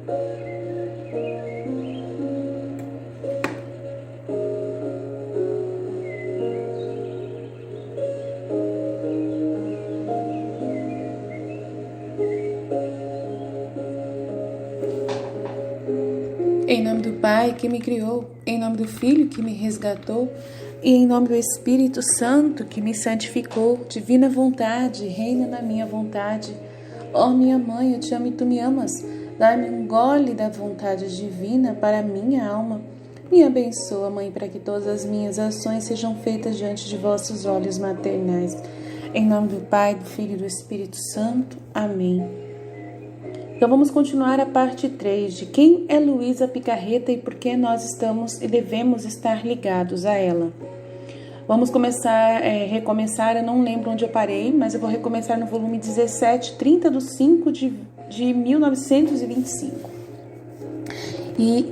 Em nome do Pai que me criou, em nome do Filho que me resgatou, e em nome do Espírito Santo que me santificou, divina vontade, reina na minha vontade. Ó minha mãe, eu te amo e tu me amas. Dá-me um gole da vontade divina para a minha alma. Me abençoa, Mãe, para que todas as minhas ações sejam feitas diante de vossos olhos maternais. Em nome do Pai, do Filho e do Espírito Santo. Amém. Então vamos continuar a parte 3 de quem é Luísa Picarreta e por que nós estamos e devemos estar ligados a ela. Vamos recomeçar, eu não lembro onde eu parei, mas eu vou recomeçar no volume 17, 30/5 de 1925. E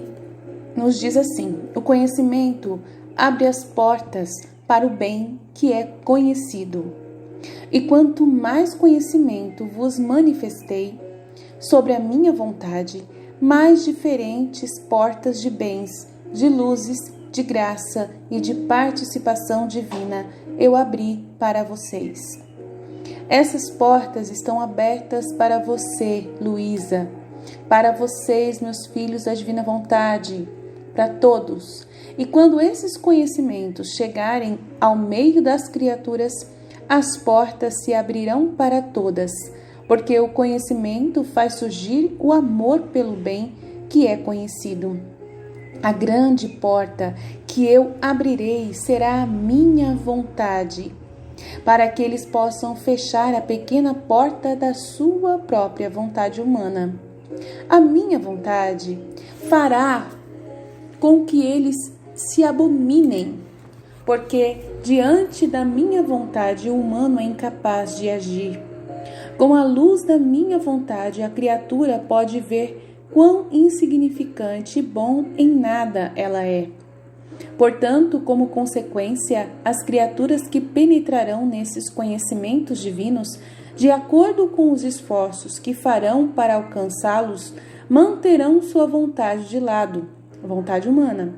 nos diz assim: o conhecimento abre as portas para o bem que é conhecido. E quanto mais conhecimento vos manifestei sobre a minha vontade, mais diferentes portas de bens, de luzes, de graça e de participação divina eu abri para vocês. Essas portas estão abertas para você, Luísa, para vocês, meus filhos da divina vontade, para todos. E quando esses conhecimentos chegarem ao meio das criaturas, as portas se abrirão para todas, porque o conhecimento faz surgir o amor pelo bem que é conhecido. A grande porta que eu abrirei será a minha vontade, para que eles possam fechar a pequena porta da sua própria vontade humana. A minha vontade fará com que eles se abominem, porque diante da minha vontade o humano é incapaz de agir. Com a luz da minha vontade, a criatura pode ver quão insignificante e bom em nada ela é. Portanto, como consequência, as criaturas que penetrarão nesses conhecimentos divinos, de acordo com os esforços que farão para alcançá-los, manterão sua vontade de lado, a vontade humana.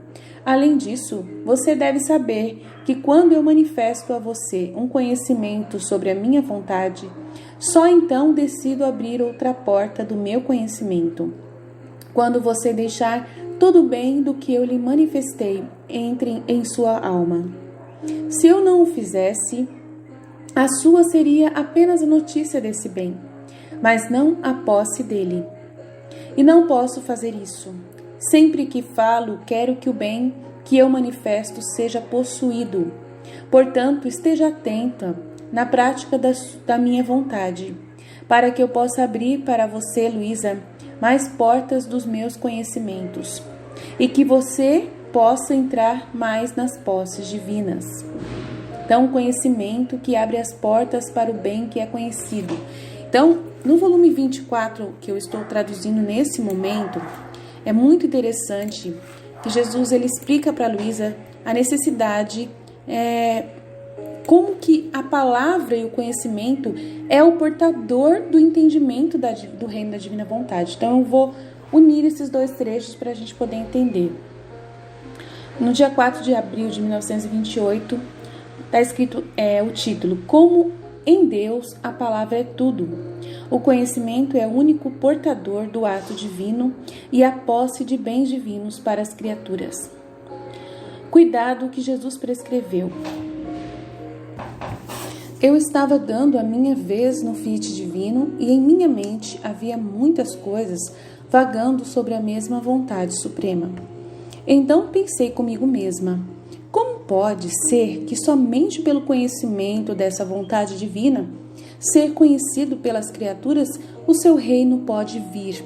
Além disso, você deve saber que quando eu manifesto a você um conhecimento sobre a minha vontade, só então decido abrir outra porta do meu conhecimento. Quando você deixar todo o bem do que eu lhe manifestei entre em sua alma. Se eu não o fizesse, a sua seria apenas a notícia desse bem, mas não a posse dele. E não posso fazer isso. Sempre que falo, quero que o bem que eu manifesto seja possuído. Portanto, esteja atenta na prática da minha vontade, para que eu possa abrir para você, Luísa, mais portas dos meus conhecimentos, e que você possa entrar mais nas posses divinas. Então, conhecimento que abre as portas para o bem que é conhecido. Então, no volume 24, que eu estou traduzindo nesse momento, é muito interessante que Jesus ele explica para Luísa a necessidade, como que a palavra e o conhecimento é o portador do entendimento do reino da divina vontade. Então eu vou unir esses dois trechos para a gente poder entender. No dia 4 de abril de 1928, está escrito o título: Como em Deus a palavra é tudo. O conhecimento é o único portador do ato divino e a posse de bens divinos para as criaturas. Cuidado que Jesus prescreveu. Eu estava dando a minha vez no Fiat divino e em minha mente havia muitas coisas vagando sobre a mesma vontade suprema. Então pensei comigo mesma: como pode ser que somente pelo conhecimento dessa vontade divina, ser conhecido pelas criaturas, o seu reino pode vir?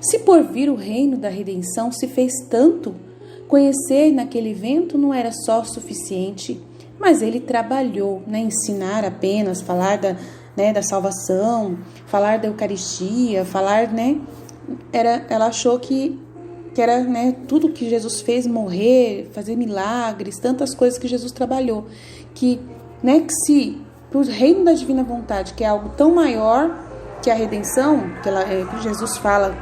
Se por vir o reino da redenção se fez tanto, conhecer naquele evento não era só suficiente, mas ele trabalhou, ensinar apenas, falar da salvação, falar da Eucaristia, falar, ela achou que era tudo que Jesus fez, morrer, fazer milagres, tantas coisas que Jesus trabalhou, que se para o reino da divina vontade, que é algo tão maior que a redenção, que Jesus fala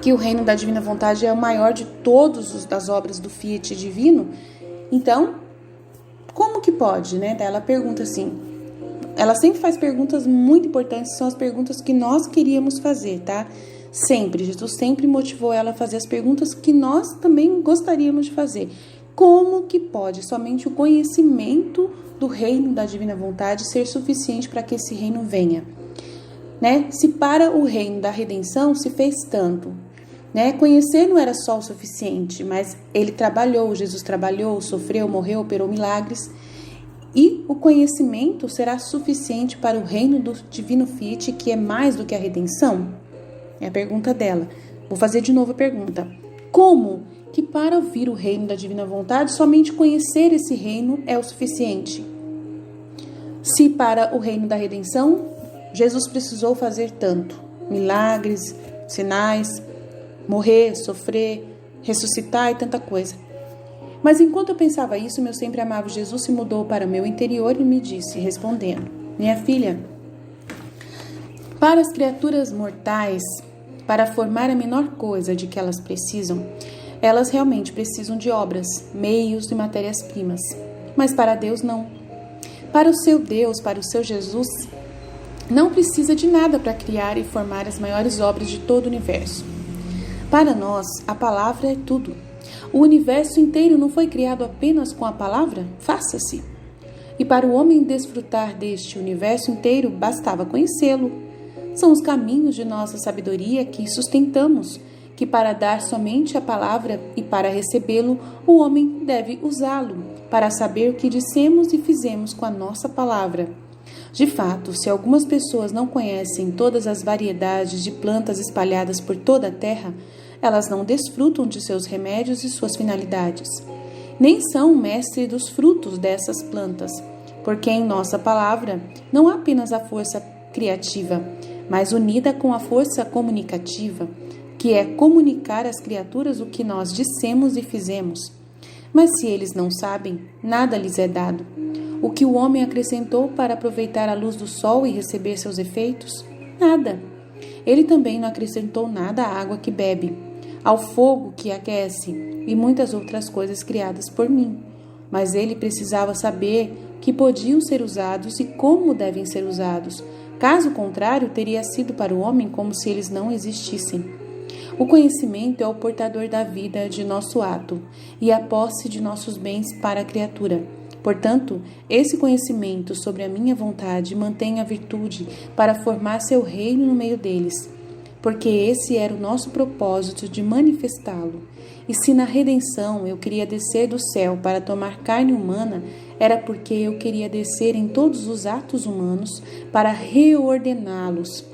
que o reino da divina vontade é o maior de todas as obras do Fiat divino, então, como que pode, né? Ela pergunta assim, ela sempre faz perguntas muito importantes, são as perguntas que nós queríamos fazer, tá? Sempre, Jesus sempre motivou ela a fazer as perguntas que nós também gostaríamos de fazer. Como que pode somente o conhecimento do reino da divina vontade ser suficiente para que esse reino venha? Né? Se para o reino da redenção se fez tanto, né? Conhecer não era só o suficiente, mas ele trabalhou, Jesus trabalhou, sofreu, morreu, operou milagres. E o conhecimento será suficiente para o reino do divino Fiat, que é mais do que a redenção? É a pergunta dela. Vou fazer de novo a pergunta. Como que para ouvir o reino da divina vontade, somente conhecer esse reino é o suficiente? Se para o reino da redenção, Jesus precisou fazer tanto, milagres, sinais, morrer, sofrer, ressuscitar e tanta coisa. Mas enquanto eu pensava isso, meu sempre amado Jesus se mudou para meu interior e me disse, respondendo, minha filha, para as criaturas mortais, para formar a menor coisa de que elas precisam, elas realmente precisam de obras, meios e matérias-primas. Mas para Deus não. Para o seu Deus, para o seu Jesus, não precisa de nada para criar e formar as maiores obras de todo o universo. Para nós, a palavra é tudo. O universo inteiro não foi criado apenas com a palavra? Faça-se. E para o homem desfrutar deste universo inteiro, bastava conhecê-lo. São os caminhos de nossa sabedoria que sustentamos, que para dar somente a palavra e para recebê-lo, o homem deve usá-lo, para saber o que dissemos e fizemos com a nossa palavra. De fato, se algumas pessoas não conhecem todas as variedades de plantas espalhadas por toda a terra, elas não desfrutam de seus remédios e suas finalidades. Nem são mestres dos frutos dessas plantas, porque em nossa palavra não há apenas a força criativa, mas unida com a força comunicativa, que é comunicar às criaturas o que nós dissemos e fizemos. Mas se eles não sabem, nada lhes é dado. O que o homem acrescentou para aproveitar a luz do sol e receber seus efeitos? Nada. Ele também não acrescentou nada à água que bebe, ao fogo que aquece e muitas outras coisas criadas por mim. Mas ele precisava saber que podiam ser usados e como devem ser usados. Caso contrário, teria sido para o homem como se eles não existissem. O conhecimento é o portador da vida de nosso ato e a posse de nossos bens para a criatura. Portanto, esse conhecimento sobre a minha vontade mantém a virtude para formar seu reino no meio deles, porque esse era o nosso propósito de manifestá-lo. E se na redenção eu queria descer do céu para tomar carne humana, era porque eu queria descer em todos os atos humanos para reordená-los,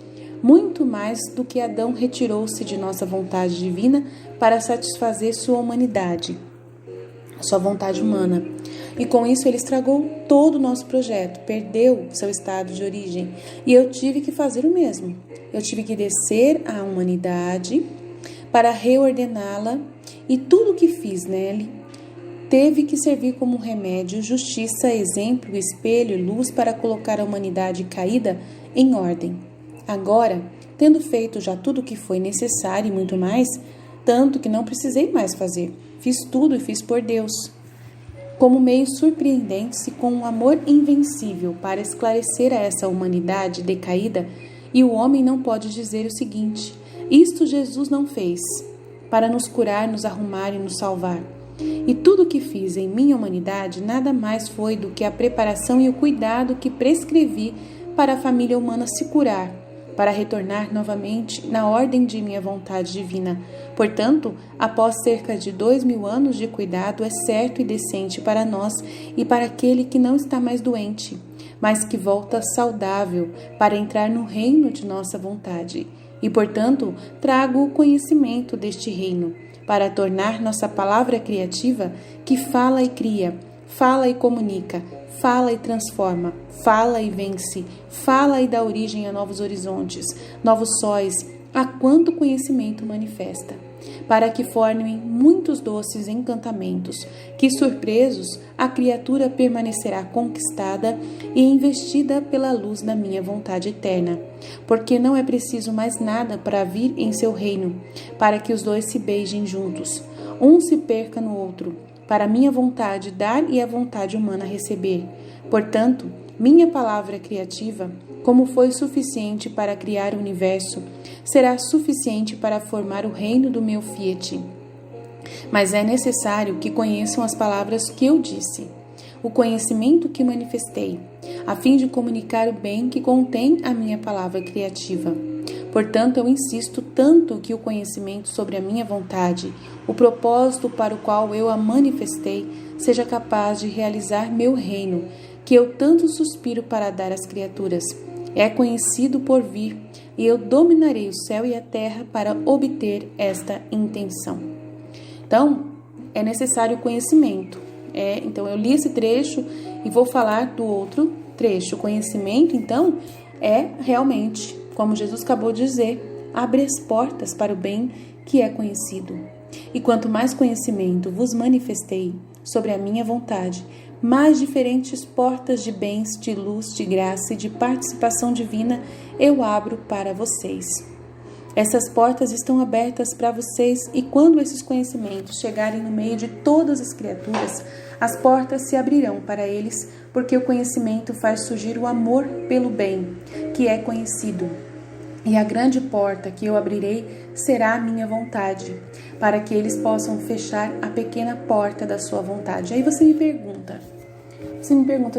muito mais do que Adão retirou-se de nossa vontade divina para satisfazer sua humanidade, sua vontade humana. E com isso ele estragou todo o nosso projeto, perdeu seu estado de origem. E eu tive que fazer o mesmo. Eu tive que descer à humanidade para reordená-la, e tudo o que fiz nele teve que servir como remédio, justiça, exemplo, espelho e luz para colocar a humanidade caída em ordem. Agora, tendo feito já tudo o que foi necessário e muito mais, tanto que não precisei mais fazer, fiz tudo e fiz por Deus, como meio surpreendente e com um amor invencível para esclarecer a essa humanidade decaída. E o homem não pode dizer o seguinte: isto Jesus não fez, para nos curar, nos arrumar e nos salvar. E tudo o que fiz em minha humanidade nada mais foi do que a preparação e o cuidado que prescrevi para a família humana se curar, para retornar novamente na ordem de minha vontade divina. Portanto, após cerca de 2000 anos de cuidado, é certo e decente para nós e para aquele que não está mais doente, mas que volta saudável para entrar no reino de nossa vontade. E, portanto, trago o conhecimento deste reino, para tornar nossa palavra criativa, que fala e cria, fala e comunica, fala e transforma, fala e vence, fala e dá origem a novos horizontes, novos sóis, a quanto conhecimento manifesta. para que formem muitos doces encantamentos, que surpresos a criatura permanecerá conquistada e investida pela luz da minha vontade eterna, porque não é preciso mais nada para vir em seu reino, para que os dois se beijem juntos, um se perca no outro, para a minha vontade dar e a vontade humana receber. Portanto, minha palavra criativa, como foi suficiente para criar o universo, será suficiente para formar o reino do meu Fiat. Mas é necessário que conheçam as palavras que eu disse, o conhecimento que manifestei, a fim de comunicar o bem que contém a minha palavra criativa. Portanto, eu insisto tanto que o conhecimento sobre a minha vontade, o propósito para o qual eu a manifestei, seja capaz de realizar meu reino, que eu tanto suspiro para dar às criaturas. É conhecido por vir, e eu dominarei o céu e a terra para obter esta intenção. Então, é necessário conhecimento. Então, eu li esse trecho e vou falar do outro trecho. O conhecimento, então, é realmente, como Jesus acabou de dizer, abre as portas para o bem que é conhecido. E quanto mais conhecimento vos manifestei sobre a minha vontade, mais diferentes portas de bens, de luz, de graça e de participação divina eu abro para vocês. Essas portas estão abertas para vocês e quando esses conhecimentos chegarem no meio de todas as criaturas, as portas se abrirão para eles, porque o conhecimento faz surgir o amor pelo bem, que é conhecido. E a grande porta que eu abrirei será a minha vontade, para que eles possam fechar a pequena porta da sua vontade. Aí você me pergunta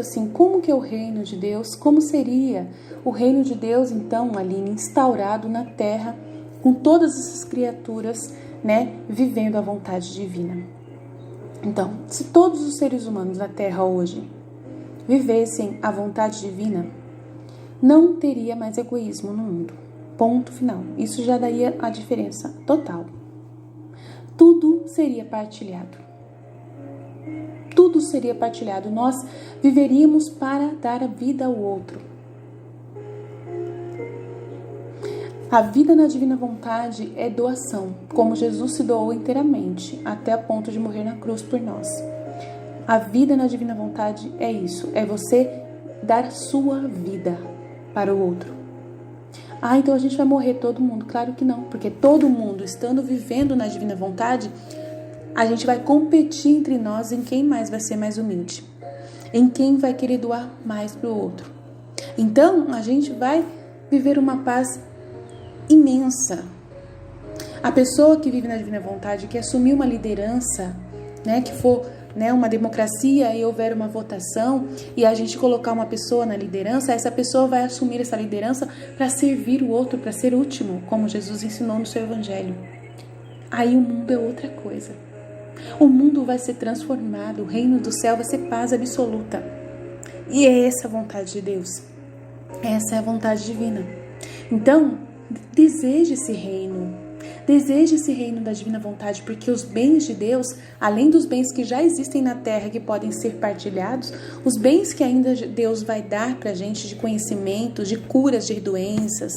assim, como que é o reino de Deus? Como seria o reino de Deus, então, Aline, instaurado na Terra, com todas essas criaturas, vivendo a vontade divina? Então, se todos os seres humanos da Terra hoje vivessem a vontade divina, não teria mais egoísmo no mundo. Ponto final. Isso já daria a diferença total. Tudo seria partilhado. Tudo seria partilhado. Nós viveríamos para dar a vida ao outro. A vida na divina vontade é doação, como Jesus se doou inteiramente, até a ponto de morrer na cruz por nós. A vida na divina vontade é isso, é você dar a sua vida para o outro. Então a gente vai morrer todo mundo? Claro que não, porque todo mundo, estando vivendo na divina vontade, a gente vai competir entre nós em quem mais vai ser mais humilde, em quem vai querer doar mais para o outro. Então a gente vai viver uma paz imensa. A pessoa que vive na divina vontade, que assumir uma liderança, que for uma democracia e houver uma votação e a gente colocar uma pessoa na liderança, essa pessoa vai assumir essa liderança para servir o outro, para ser último, como Jesus ensinou no seu evangelho. Aí o mundo é outra coisa. O mundo vai ser transformado, o reino do céu vai ser paz absoluta. E é essa a vontade de Deus. Essa é a vontade divina. Então, deseje esse reino. Deseje esse reino da divina vontade, porque os bens de Deus, além dos bens que já existem na terra que podem ser partilhados, os bens que ainda Deus vai dar para a gente de conhecimento, de curas de doenças,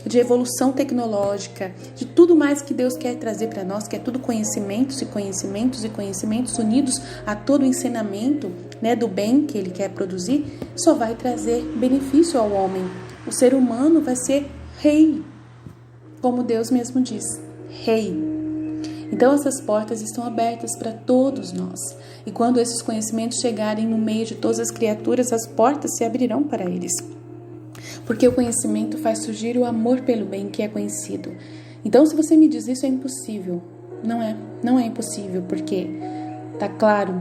de evolução tecnológica, de tudo mais que Deus quer trazer para nós, que é tudo conhecimentos e conhecimentos e conhecimentos unidos a todo o ensinamento do bem que Ele quer produzir, só vai trazer benefício ao homem. O ser humano vai ser rei, como Deus mesmo diz, rei. Então essas portas estão abertas para todos nós. E quando esses conhecimentos chegarem no meio de todas as criaturas, as portas se abrirão para eles. Porque o conhecimento faz surgir o amor pelo bem que é conhecido. Então se você me diz isso é impossível, não é impossível, porque está claro,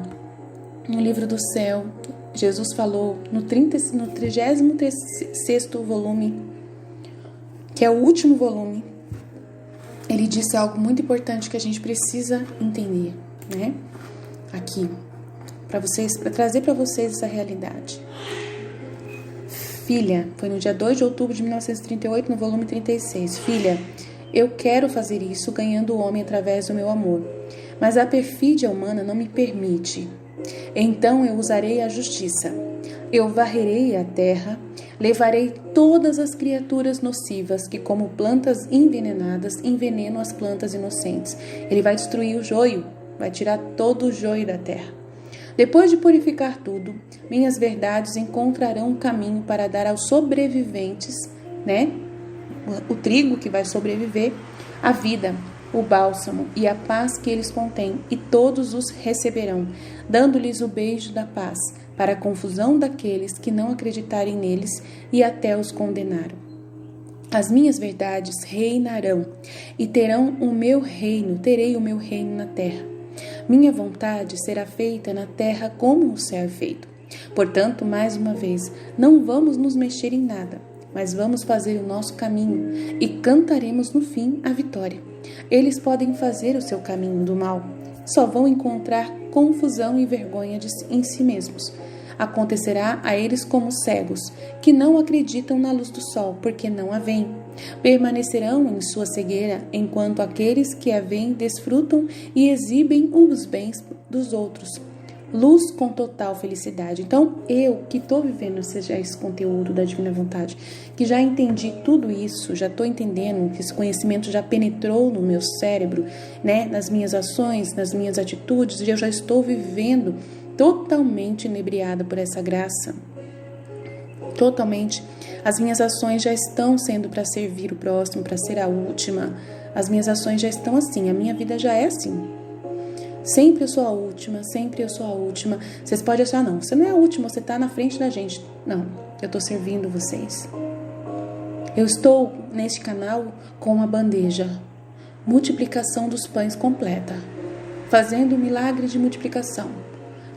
no livro do céu, Jesus falou no 36º volume, que é o último volume, ele disse algo muito importante que a gente precisa entender, aqui, para trazer para vocês essa realidade. Filha, foi no dia 2 de outubro de 1938, no volume 36. Filha, eu quero fazer isso ganhando o homem através do meu amor, mas a perfídia humana não me permite. Então eu usarei a justiça. Eu varrerei a terra, levarei todas as criaturas nocivas que, como plantas envenenadas, envenenam as plantas inocentes. Ele vai destruir o joio, vai tirar todo o joio da terra. Depois de purificar tudo, minhas verdades encontrarão um caminho para dar aos sobreviventes, né? O trigo que vai sobreviver, a vida, o bálsamo e a paz que eles contêm, e todos os receberão, dando-lhes o beijo da paz, para a confusão daqueles que não acreditarem neles e até os condenaram. As minhas verdades reinarão e terei o meu reino na terra. Minha vontade será feita na terra como o céu é feito. Portanto, mais uma vez, não vamos nos mexer em nada, mas vamos fazer o nosso caminho e cantaremos no fim a vitória. Eles podem fazer o seu caminho do mal, só vão encontrar confusão e vergonha em si mesmos. Acontecerá a eles como cegos, que não acreditam na luz do sol, porque não a veem. Permanecerão em sua cegueira, enquanto aqueles que a veem desfrutam e exibem os bens dos outros. Luz com total felicidade. Então, eu que estou vivendo esse conteúdo da Divina Vontade, que já entendi tudo isso, já estou entendendo que esse conhecimento já penetrou no meu cérebro, né, nas minhas ações, nas minhas atitudes, e eu já estou vivendo totalmente inebriada por essa graça. Totalmente. As minhas ações já estão sendo para servir o próximo, para ser a última. As minhas ações já estão assim, a minha vida já é assim. Sempre eu sou a última, sempre eu sou a última. Vocês podem achar, não, você não é a última, você está na frente da gente. Não, eu estou servindo vocês. Eu estou neste canal com uma bandeja. Multiplicação dos pães completa. Fazendo o milagre de multiplicação.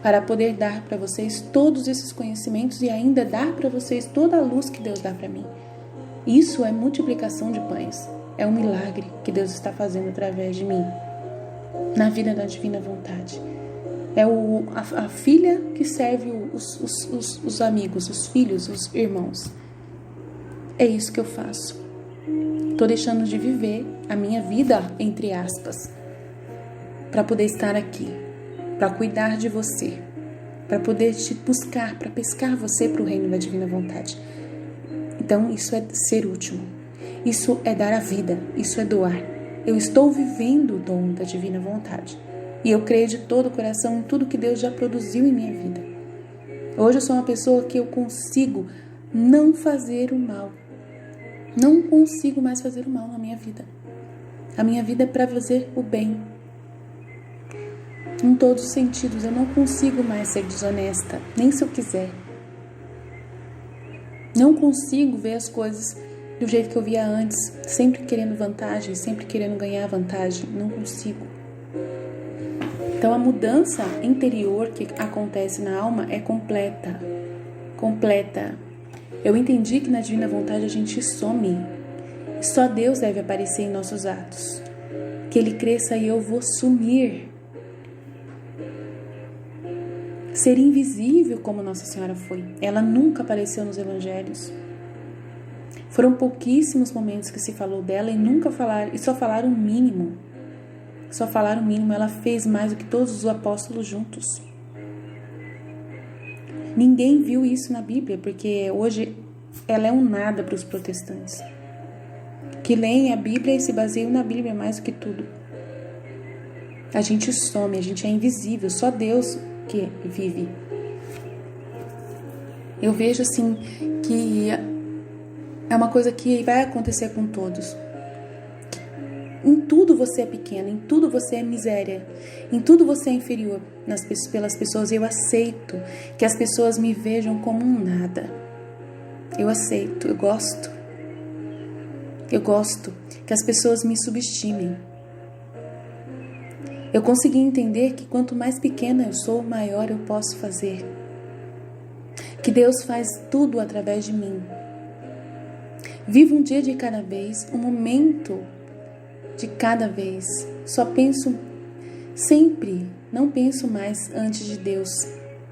Para poder dar para vocês todos esses conhecimentos e ainda dar para vocês toda a luz que Deus dá para mim. Isso é multiplicação de pães. É um milagre que Deus está fazendo através de mim. Na vida da Divina Vontade. É a filha que serve os amigos, os filhos, os irmãos. É isso que eu faço. Estou deixando de viver a minha vida, entre aspas, para poder estar aqui, para cuidar de você, para poder te buscar, para pescar você para o reino da Divina Vontade. Então, isso é ser útil. Isso é dar a vida, isso é doar. Eu estou vivendo o dom da Divina Vontade. E eu creio de todo o coração em tudo que Deus já produziu em minha vida. Hoje eu sou uma pessoa que eu consigo não fazer o mal. Não consigo mais fazer o mal na minha vida. A minha vida é para fazer o bem. Em todos os sentidos, eu não consigo mais ser desonesta, nem se eu quiser. Não consigo ver as coisas do jeito que eu via antes, sempre querendo vantagem, sempre querendo ganhar vantagem. Não consigo. Então a mudança interior que acontece na alma é completa. Completa. Eu entendi que na Divina Vontade a gente some. Só Deus deve aparecer em nossos atos. Que Ele cresça e eu vou sumir. Ser invisível como Nossa Senhora foi. Ela nunca apareceu nos evangelhos. Foram pouquíssimos momentos que se falou dela e só falaram o mínimo. Só falaram o mínimo. Ela fez mais do que todos os apóstolos juntos. Ninguém viu isso na Bíblia, porque hoje ela é um nada para os protestantes, que leem a Bíblia e se baseiam na Bíblia mais do que tudo. A gente some, a gente é invisível, só Deus que vive. Eu vejo assim que é uma coisa que vai acontecer com todos. Em tudo você é pequeno, em tudo você é miséria, em tudo você é inferior pelas pessoas. Eu aceito que as pessoas me vejam como um nada. Eu aceito, eu gosto. Eu gosto que as pessoas me subestimem. Eu consegui entender que quanto mais pequena eu sou, maior eu posso fazer. Que Deus faz tudo através de mim. Vivo um dia de cada vez, um momento de cada vez. Só penso sempre, não penso mais antes de Deus.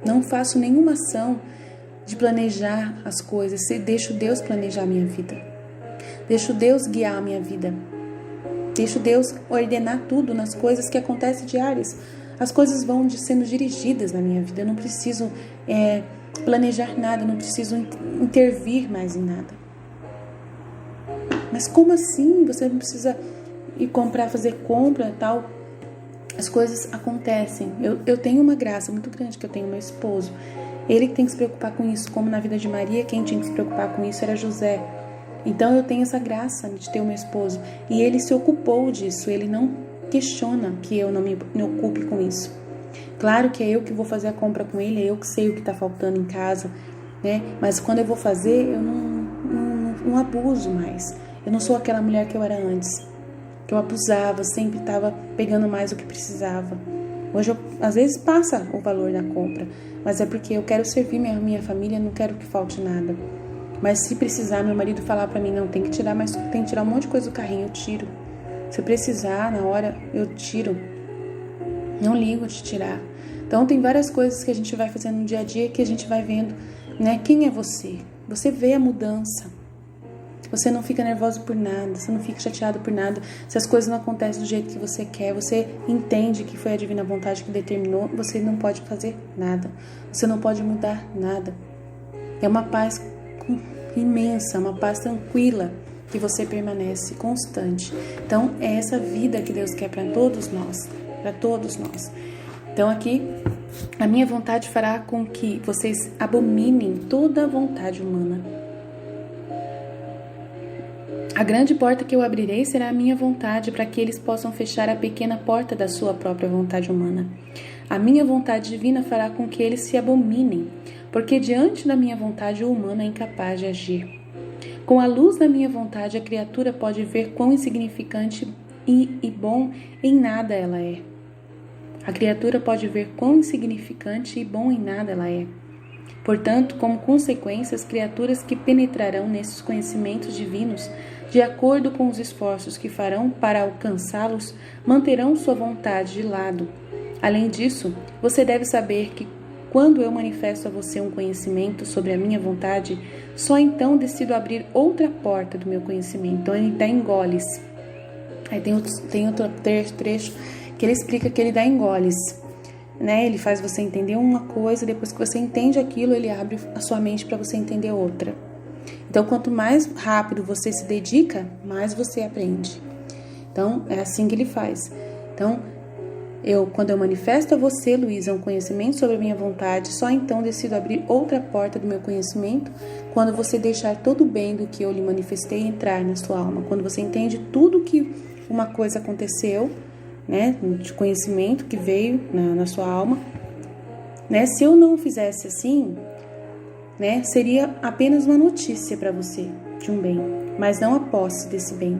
Não faço nenhuma ação de planejar as coisas. Deixo Deus planejar a minha vida. Deixo Deus guiar a minha vida. Deixo Deus ordenar tudo nas coisas que acontecem diárias. As coisas vão sendo dirigidas na minha vida. Eu não preciso planejar nada, não preciso intervir mais em nada. Mas como assim? Você não precisa ir comprar, fazer compra e tal. As coisas acontecem. Eu tenho uma graça muito grande que eu tenho meu esposo. Ele tem que se preocupar com isso, como na vida de Maria, quem tinha que se preocupar com isso era José. Então eu tenho essa graça de ter o meu esposo. E ele se ocupou disso, ele não questiona que eu não me ocupe com isso. Claro que é eu que vou fazer a compra com ele, é eu que sei o que está faltando em casa, né? Mas quando eu vou fazer, eu não abuso mais. Eu não sou aquela mulher que eu era antes, que eu abusava, sempre estava pegando mais do que precisava. Hoje, às vezes, passa o valor da compra, mas é porque eu quero servir minha família, não quero que falte nada. Mas se precisar, meu marido falar pra mim, não, tem que tirar, mas tem que tirar um monte de coisa do carrinho, eu tiro. Se eu precisar, na hora, eu tiro. Não ligo de tirar. Então, tem várias coisas que a gente vai fazendo no dia a dia que a gente vai vendo, né? Quem é você? Você vê a mudança. Você não fica nervoso por nada, você não fica chateado por nada. Se as coisas não acontecem do jeito que você quer, você entende que foi a divina vontade que determinou, você não pode fazer nada. Você não pode mudar nada. É uma paz imensa, uma paz tranquila que você permanece constante. Então, é essa vida que Deus quer para todos nós, para todos nós. Então, aqui, a minha vontade fará com que vocês abominem toda a vontade humana. A grande porta que eu abrirei será a minha vontade, para que eles possam fechar a pequena porta da sua própria vontade humana. A minha vontade divina fará com que eles se abominem, porque diante da minha vontade o humano é incapaz de agir. Com a luz da minha vontade, a criatura pode ver quão insignificante e bom em nada ela é. A criatura pode ver quão insignificante e bom em nada ela é. Portanto, como consequência, as criaturas que penetrarão nesses conhecimentos divinos, de acordo com os esforços que farão para alcançá-los, manterão sua vontade de lado. Além disso, você deve saber que quando eu manifesto a você um conhecimento sobre a minha vontade, só então decido abrir outra porta do meu conhecimento. Então ele dá engoles. Aí tem outro trecho que ele explica que ele dá engoles, né? Ele faz você entender uma coisa, depois que você entende aquilo, ele abre a sua mente para você entender outra. Então, quanto mais rápido você se dedica, mais você aprende. Então, é assim que ele faz. Então, quando eu manifesto a você, Luísa, um conhecimento sobre a minha vontade, só então decido abrir outra porta do meu conhecimento, quando você deixar todo o bem do que eu lhe manifestei entrar na sua alma. Quando você entende tudo que uma coisa aconteceu, né, de conhecimento que veio na sua alma, né? Se eu não fizesse assim, né, seria apenas uma notícia para você de um bem, mas não a posse desse bem.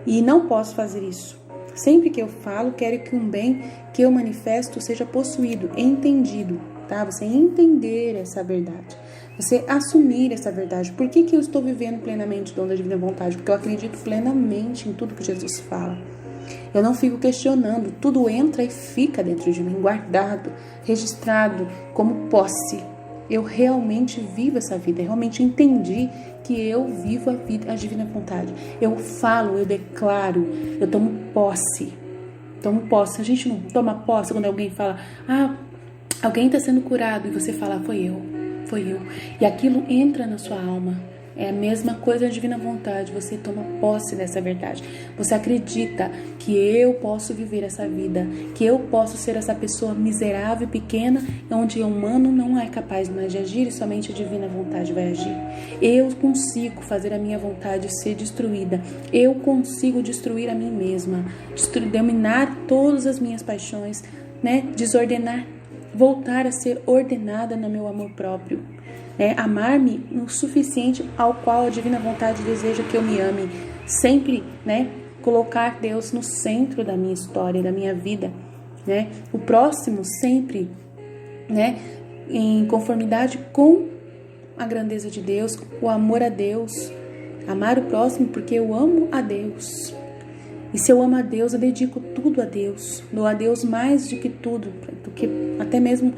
E não posso fazer isso. Sempre que eu falo, quero que um bem que eu manifesto seja possuído, entendido, tá? Você entender essa verdade, você assumir essa verdade. Por que eu estou vivendo plenamente o dom da divina vontade? Porque eu acredito plenamente em tudo que Jesus fala. Eu não fico questionando, tudo entra e fica dentro de mim, guardado, registrado como posse. Eu realmente vivo essa vida, eu realmente entendi que eu vivo a vida, a divina vontade. Eu falo, eu declaro, eu tomo posse. A gente não toma posse quando alguém fala, alguém está sendo curado, e você fala, foi eu. E aquilo entra na sua alma. É a mesma coisa da divina vontade, você toma posse dessa verdade. Você acredita que eu posso viver essa vida, que eu posso ser essa pessoa miserável e pequena, onde o humano não é capaz mais de agir e somente a divina vontade vai agir. Eu consigo fazer a minha vontade ser destruída. Eu consigo destruir a mim mesma, dominar todas as minhas paixões, né? Desordenar, voltar a ser ordenada no meu amor próprio. Amar-me o suficiente ao qual a divina vontade deseja que eu me ame. Sempre, né, colocar Deus no centro da minha história, da minha vida, né? O próximo sempre, né, em conformidade com a grandeza de Deus, o amor a Deus. Amar o próximo porque eu amo a Deus. E se eu amo a Deus, eu dedico tudo a Deus. Dou a Deus mais do que tudo, do que até mesmo...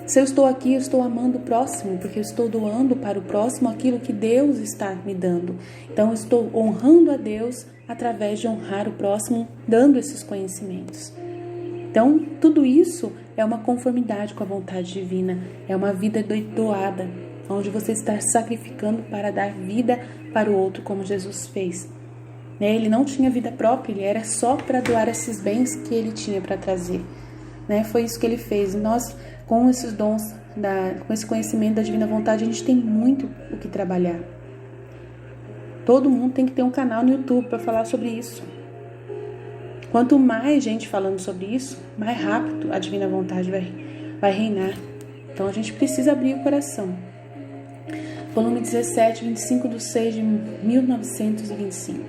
Se eu estou aqui, eu estou amando o próximo, porque eu estou doando para o próximo aquilo que Deus está me dando. Então, eu estou honrando a Deus através de honrar o próximo, dando esses conhecimentos. Então, tudo isso é uma conformidade com a vontade divina, é uma vida doada, onde você está sacrificando para dar vida para o outro, como Jesus fez. Ele não tinha vida própria, ele era só para doar esses bens que ele tinha para trazer. Foi isso que ele fez. E nós, com esses dons, com esse conhecimento da divina vontade, a gente tem muito o que trabalhar. Todo mundo tem que ter um canal no YouTube para falar sobre isso. Quanto mais gente falando sobre isso, mais rápido a divina vontade vai reinar. Então a gente precisa abrir o coração. Volume 17, 25/6/1925.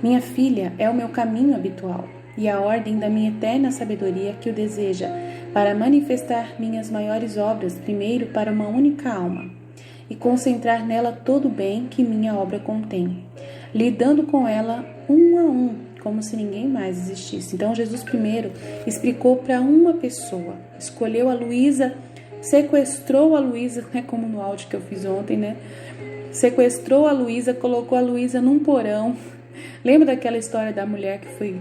Minha filha é o meu caminho habitual e a ordem da minha eterna sabedoria que o deseja para manifestar minhas maiores obras primeiro para uma única alma e concentrar nela todo o bem que minha obra contém, lidando com ela um a um, como se ninguém mais existisse. Então Jesus primeiro explicou para uma pessoa, escolheu a Luísa, sequestrou a Luísa, como no áudio que eu fiz ontem, sequestrou a Luísa, colocou a Luísa num porão. Lembra daquela história da mulher que foi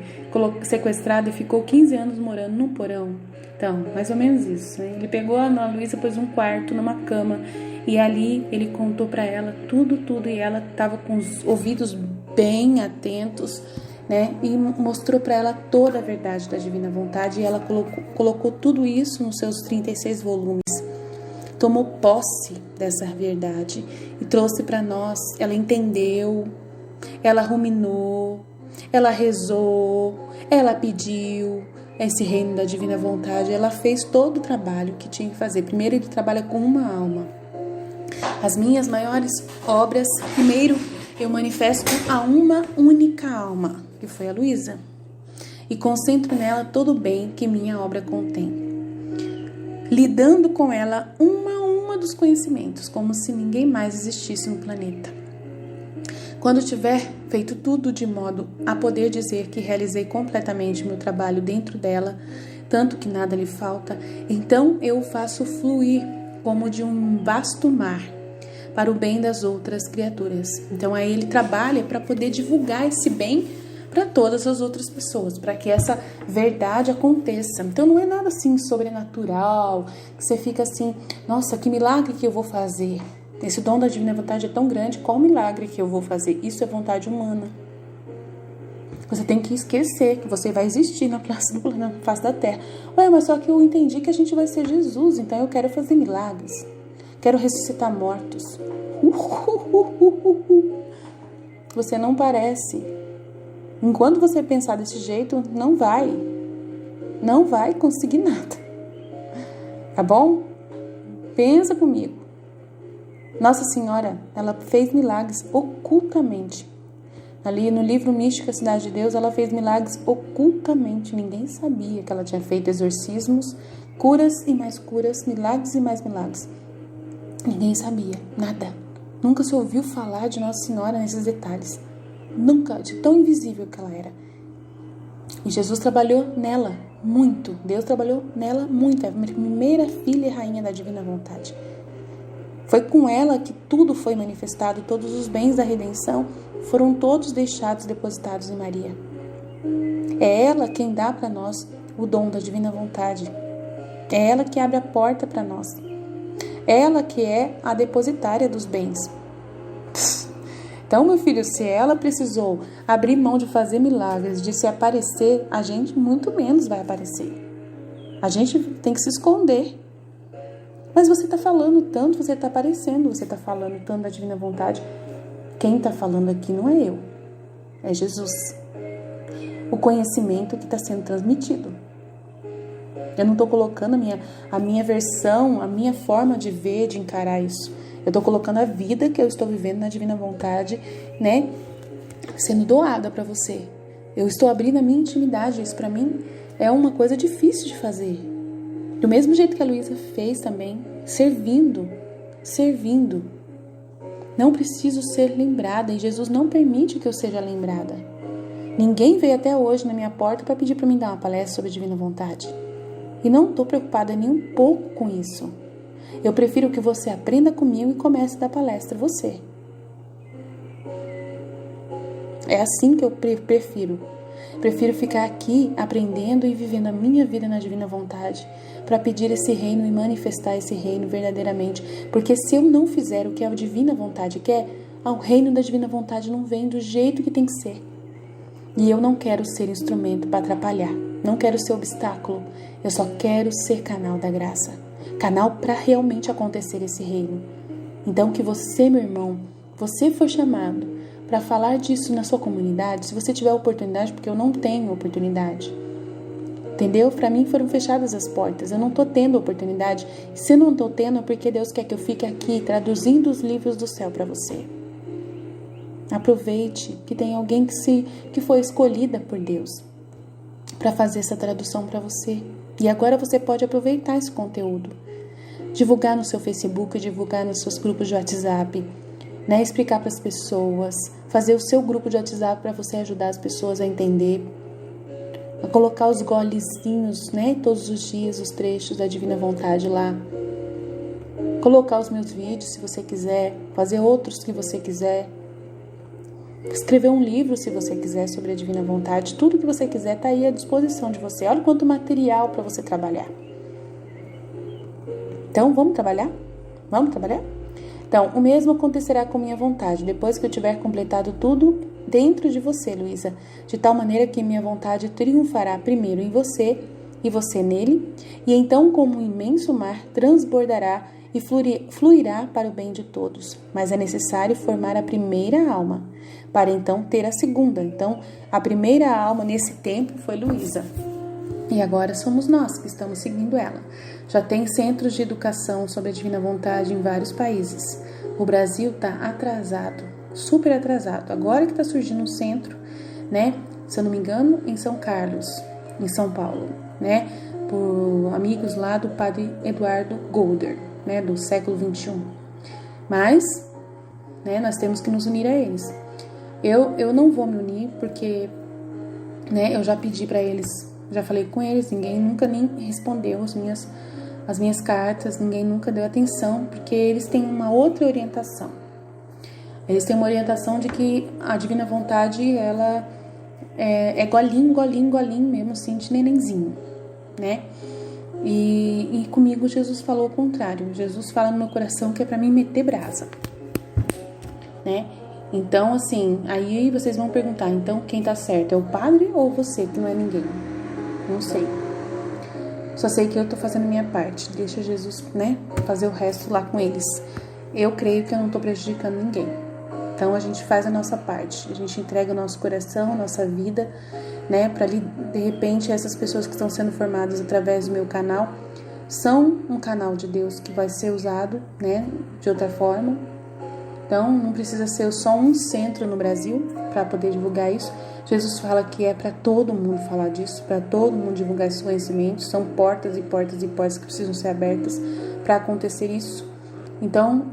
sequestrada e ficou 15 anos morando num porão? Então, mais ou menos isso. Ele pegou a Luísa, pôs um quarto numa cama e ali ele contou para ela tudo, e ela estava com os ouvidos bem atentos, e mostrou para ela toda a verdade da divina vontade, e ela colocou tudo isso nos seus 36 volumes. Tomou posse dessa verdade e trouxe para nós. Ela entendeu, ela ruminou, ela rezou, ela pediu esse reino da divina vontade, ela fez todo o trabalho que tinha que fazer. Primeiro ele trabalha com uma alma. As minhas maiores obras, primeiro eu manifesto a uma única alma, que foi a Luísa, e concentro nela todo o bem que minha obra contém, lidando com ela uma a uma dos conhecimentos, como se ninguém mais existisse no planeta. Quando tiver feito tudo de modo a poder dizer que realizei completamente meu trabalho dentro dela, tanto que nada lhe falta, então eu o faço fluir como de um vasto mar, para o bem das outras criaturas. Então aí ele trabalha para poder divulgar esse bem para todas as outras pessoas, para que essa verdade aconteça. Então não é nada assim sobrenatural, que você fica assim, nossa, que milagre que eu vou fazer. Esse dom da divina vontade é tão grande, qual milagre que eu vou fazer? Isso é vontade humana. Você tem que esquecer que você vai existir na face da terra. Mas só que eu entendi que a gente vai ser Jesus, então eu quero fazer milagres. Quero ressuscitar mortos. Você não parece. Enquanto você pensar desse jeito, não vai conseguir nada. Tá bom? Pensa comigo. Nossa Senhora, ela fez milagres ocultamente. Ali no livro Mística Cidade de Deus, ela fez milagres ocultamente. Ninguém sabia que ela tinha feito exorcismos, curas e mais curas, milagres e mais milagres. Ninguém sabia, nada. Nunca se ouviu falar de Nossa Senhora nesses detalhes. Nunca, de tão invisível que ela era. E Jesus trabalhou nela muito. Deus trabalhou nela muito. É a primeira filha e rainha da divina vontade. Foi com ela que tudo foi manifestado. Todos os bens da redenção foram todos deixados, depositados em Maria. É ela quem dá para nós o dom da divina vontade. É ela que abre a porta para nós. Ela que é a depositária dos bens. Então, meu filho, se ela precisou abrir mão de fazer milagres, de se aparecer, a gente muito menos vai aparecer. A gente tem que se esconder. Mas você está falando tanto, você está aparecendo, você está falando tanto da divina vontade. Quem está falando aqui não é eu, é Jesus. O conhecimento que está sendo transmitido. Eu não estou colocando a minha versão, a minha forma de ver, de encarar isso. Eu estou colocando a vida que eu estou vivendo na divina vontade, sendo doada para você. Eu estou abrindo a minha intimidade. Isso para mim é uma coisa difícil de fazer. Do mesmo jeito que a Luísa fez também, servindo. Não preciso ser lembrada e Jesus não permite que eu seja lembrada. Ninguém veio até hoje na minha porta para pedir para mim dar uma palestra sobre a divina vontade. E não estou preocupada nem um pouco com isso. Eu prefiro que você aprenda comigo e comece a dar palestra você. É assim que eu prefiro. Prefiro ficar aqui aprendendo e vivendo a minha vida na divina vontade, para pedir esse reino e manifestar esse reino verdadeiramente. Porque se eu não fizer o que a divina vontade quer, o reino da divina vontade não vem do jeito que tem que ser. E eu não quero ser instrumento para atrapalhar, não quero ser obstáculo, eu só quero ser canal da graça, canal para realmente acontecer esse reino. Então que você, meu irmão, você foi chamado para falar disso na sua comunidade, se você tiver oportunidade, porque eu não tenho oportunidade. Entendeu? Para mim foram fechadas as portas, eu não estou tendo oportunidade. Se não estou tendo é porque Deus quer que eu fique aqui traduzindo os livros do céu para você. Aproveite que tem alguém que foi escolhida por Deus para fazer essa tradução para você. E agora você pode aproveitar esse conteúdo. Divulgar no seu Facebook, divulgar nos seus grupos de WhatsApp, né? Explicar para as pessoas, fazer o seu grupo de WhatsApp para você ajudar as pessoas a entender, a colocar os golezinhos, né? Todos os dias, os trechos da Divina Vontade lá. Colocar os meus vídeos se você quiser, fazer outros que você quiser. Escrever um livro se você quiser sobre a Divina Vontade. Tudo que você quiser está aí à disposição de você. Olha quanto material para você trabalhar. Então, vamos trabalhar? Vamos trabalhar? Então, o mesmo acontecerá com minha vontade, depois que eu tiver completado tudo dentro de você, Luísa, de tal maneira que minha vontade triunfará primeiro em você e você nele, e então como um imenso mar transbordará e fluirá para o bem de todos. Mas é necessário formar a primeira alma, para então ter a segunda. Então, a primeira alma nesse tempo foi Luísa. E agora somos nós que estamos seguindo ela. Já tem centros de educação sobre a Divina Vontade em vários países. O Brasil está atrasado, super atrasado. Agora que está surgindo um centro, né? Se eu não me engano, em São Carlos, em São Paulo, né? Por amigos lá do Padre Eduardo Golder, né? Do século 21. Mas, né? Nós temos que nos unir a eles. Eu não vou me unir porque, né? Eu já pedi para eles. Já falei com eles, ninguém nunca nem respondeu as minhas cartas, ninguém nunca deu atenção, porque eles têm uma outra orientação. Eles têm uma orientação de que a Divina Vontade, ela é golinho mesmo, assim, de nenenzinho, né? E comigo Jesus falou o contrário. Jesus fala no meu coração que é pra mim meter brasa, né? Então, assim, aí vocês vão perguntar, então quem tá certo? É o padre ou você, que não é ninguém? Não sei. Só sei que eu tô fazendo a minha parte. Deixa Jesus, né, fazer o resto lá com eles. Eu creio que eu não tô prejudicando ninguém. Então a gente faz a nossa parte. A gente entrega o nosso coração, a nossa vida, né, para de repente essas pessoas que estão sendo formadas através do meu canal são um canal de Deus que vai ser usado, né, de outra forma. Então não precisa ser só um centro no Brasil para poder divulgar isso. Jesus fala que é para todo mundo falar disso, para todo mundo divulgar esses conhecimentos. São portas e portas e portas que precisam ser abertas para acontecer isso. Então,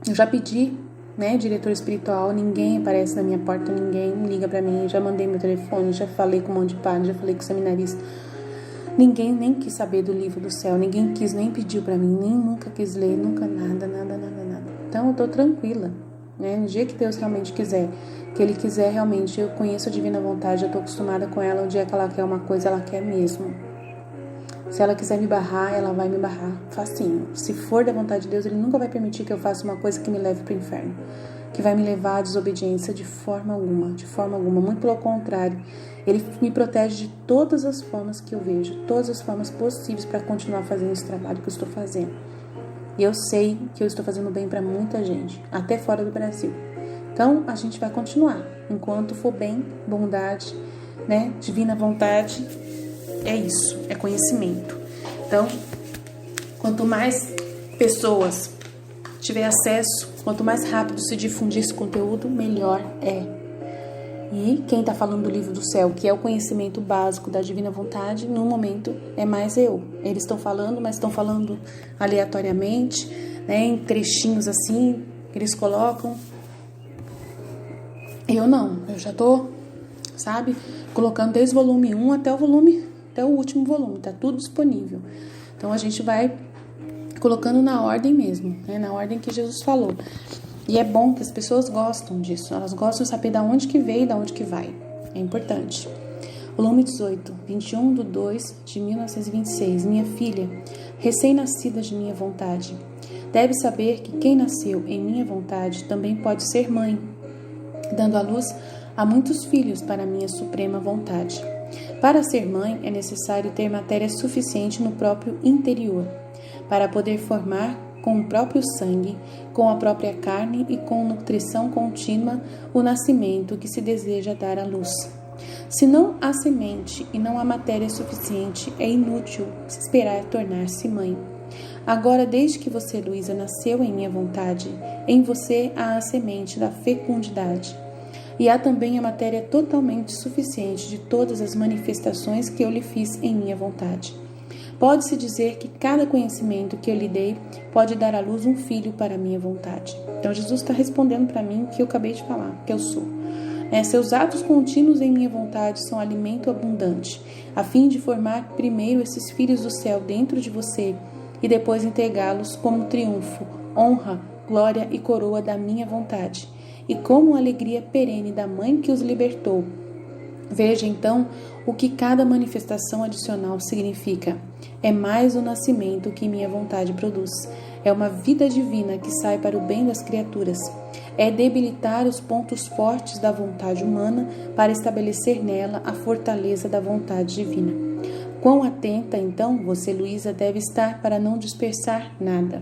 eu já pedi, né, diretor espiritual, ninguém aparece na minha porta, ninguém liga para mim. Já mandei meu telefone, já falei com um monte de padre, já falei com o seminarista. Ninguém nem quis saber do livro do céu, ninguém quis, nem pediu para mim, nem nunca quis ler, nunca nada. Então eu tô tranquila, né? No dia que Deus realmente quiser, que Ele quiser realmente, eu conheço a Divina Vontade, eu tô acostumada com ela, o dia que ela quer uma coisa, ela quer mesmo. Se ela quiser me barrar, ela vai me barrar facinho. Se for da vontade de Deus, Ele nunca vai permitir que eu faça uma coisa que me leve pro inferno, que vai me levar à desobediência de forma alguma, muito pelo contrário. Ele me protege de todas as formas que eu vejo, todas as formas possíveis para continuar fazendo esse trabalho que eu estou fazendo. E eu sei que eu estou fazendo bem para muita gente, até fora do Brasil. Então, a gente vai continuar. Enquanto for bem, bondade, né? Divina vontade, é isso, é conhecimento. Então, quanto mais pessoas tiver acesso, quanto mais rápido se difundir esse conteúdo, melhor é. E quem está falando do livro do céu, que é o conhecimento básico da Divina Vontade, no momento é mais eu. Eles estão falando, mas estão falando aleatoriamente, né, em trechinhos assim, eles colocam. Eu não, eu já tô, sabe, colocando desde o volume 1 até o último volume, tá tudo disponível. Então a gente vai colocando na ordem mesmo, né, na ordem que Jesus falou. E é bom que as pessoas gostam disso, elas gostam de saber de onde que veio e de onde que vai. É importante. Volume 18, 21/2/1926. Minha filha, recém-nascida de minha vontade, deve saber que quem nasceu em minha vontade também pode ser mãe, dando à luz a muitos filhos para minha suprema vontade. Para ser mãe, é necessário ter matéria suficiente no próprio interior, para poder formar com o próprio sangue, com a própria carne e com nutrição contínua o nascimento que se deseja dar à luz. Se não há semente e não há matéria suficiente, é inútil esperar tornar-se mãe. Agora, desde que você, Luísa, nasceu em minha vontade, em você há a semente da fecundidade. E há também a matéria totalmente suficiente de todas as manifestações que eu lhe fiz em minha vontade. Pode-se dizer que cada conhecimento que eu lhe dei pode dar à luz um filho para a minha vontade. Então, Jesus está respondendo para mim o que eu acabei de falar, que eu sou. Seus atos contínuos em minha vontade são alimento abundante, a fim de formar primeiro esses filhos do céu dentro de você e depois entregá-los como triunfo, honra, glória e coroa da minha vontade, e como alegria perene da mãe que os libertou. Veja então o que cada manifestação adicional significa. É mais o nascimento que minha vontade produz. É uma vida divina que sai para o bem das criaturas. É debilitar os pontos fortes da vontade humana para estabelecer nela a fortaleza da vontade divina. Quão atenta, então, você, Luísa, deve estar para não dispersar nada,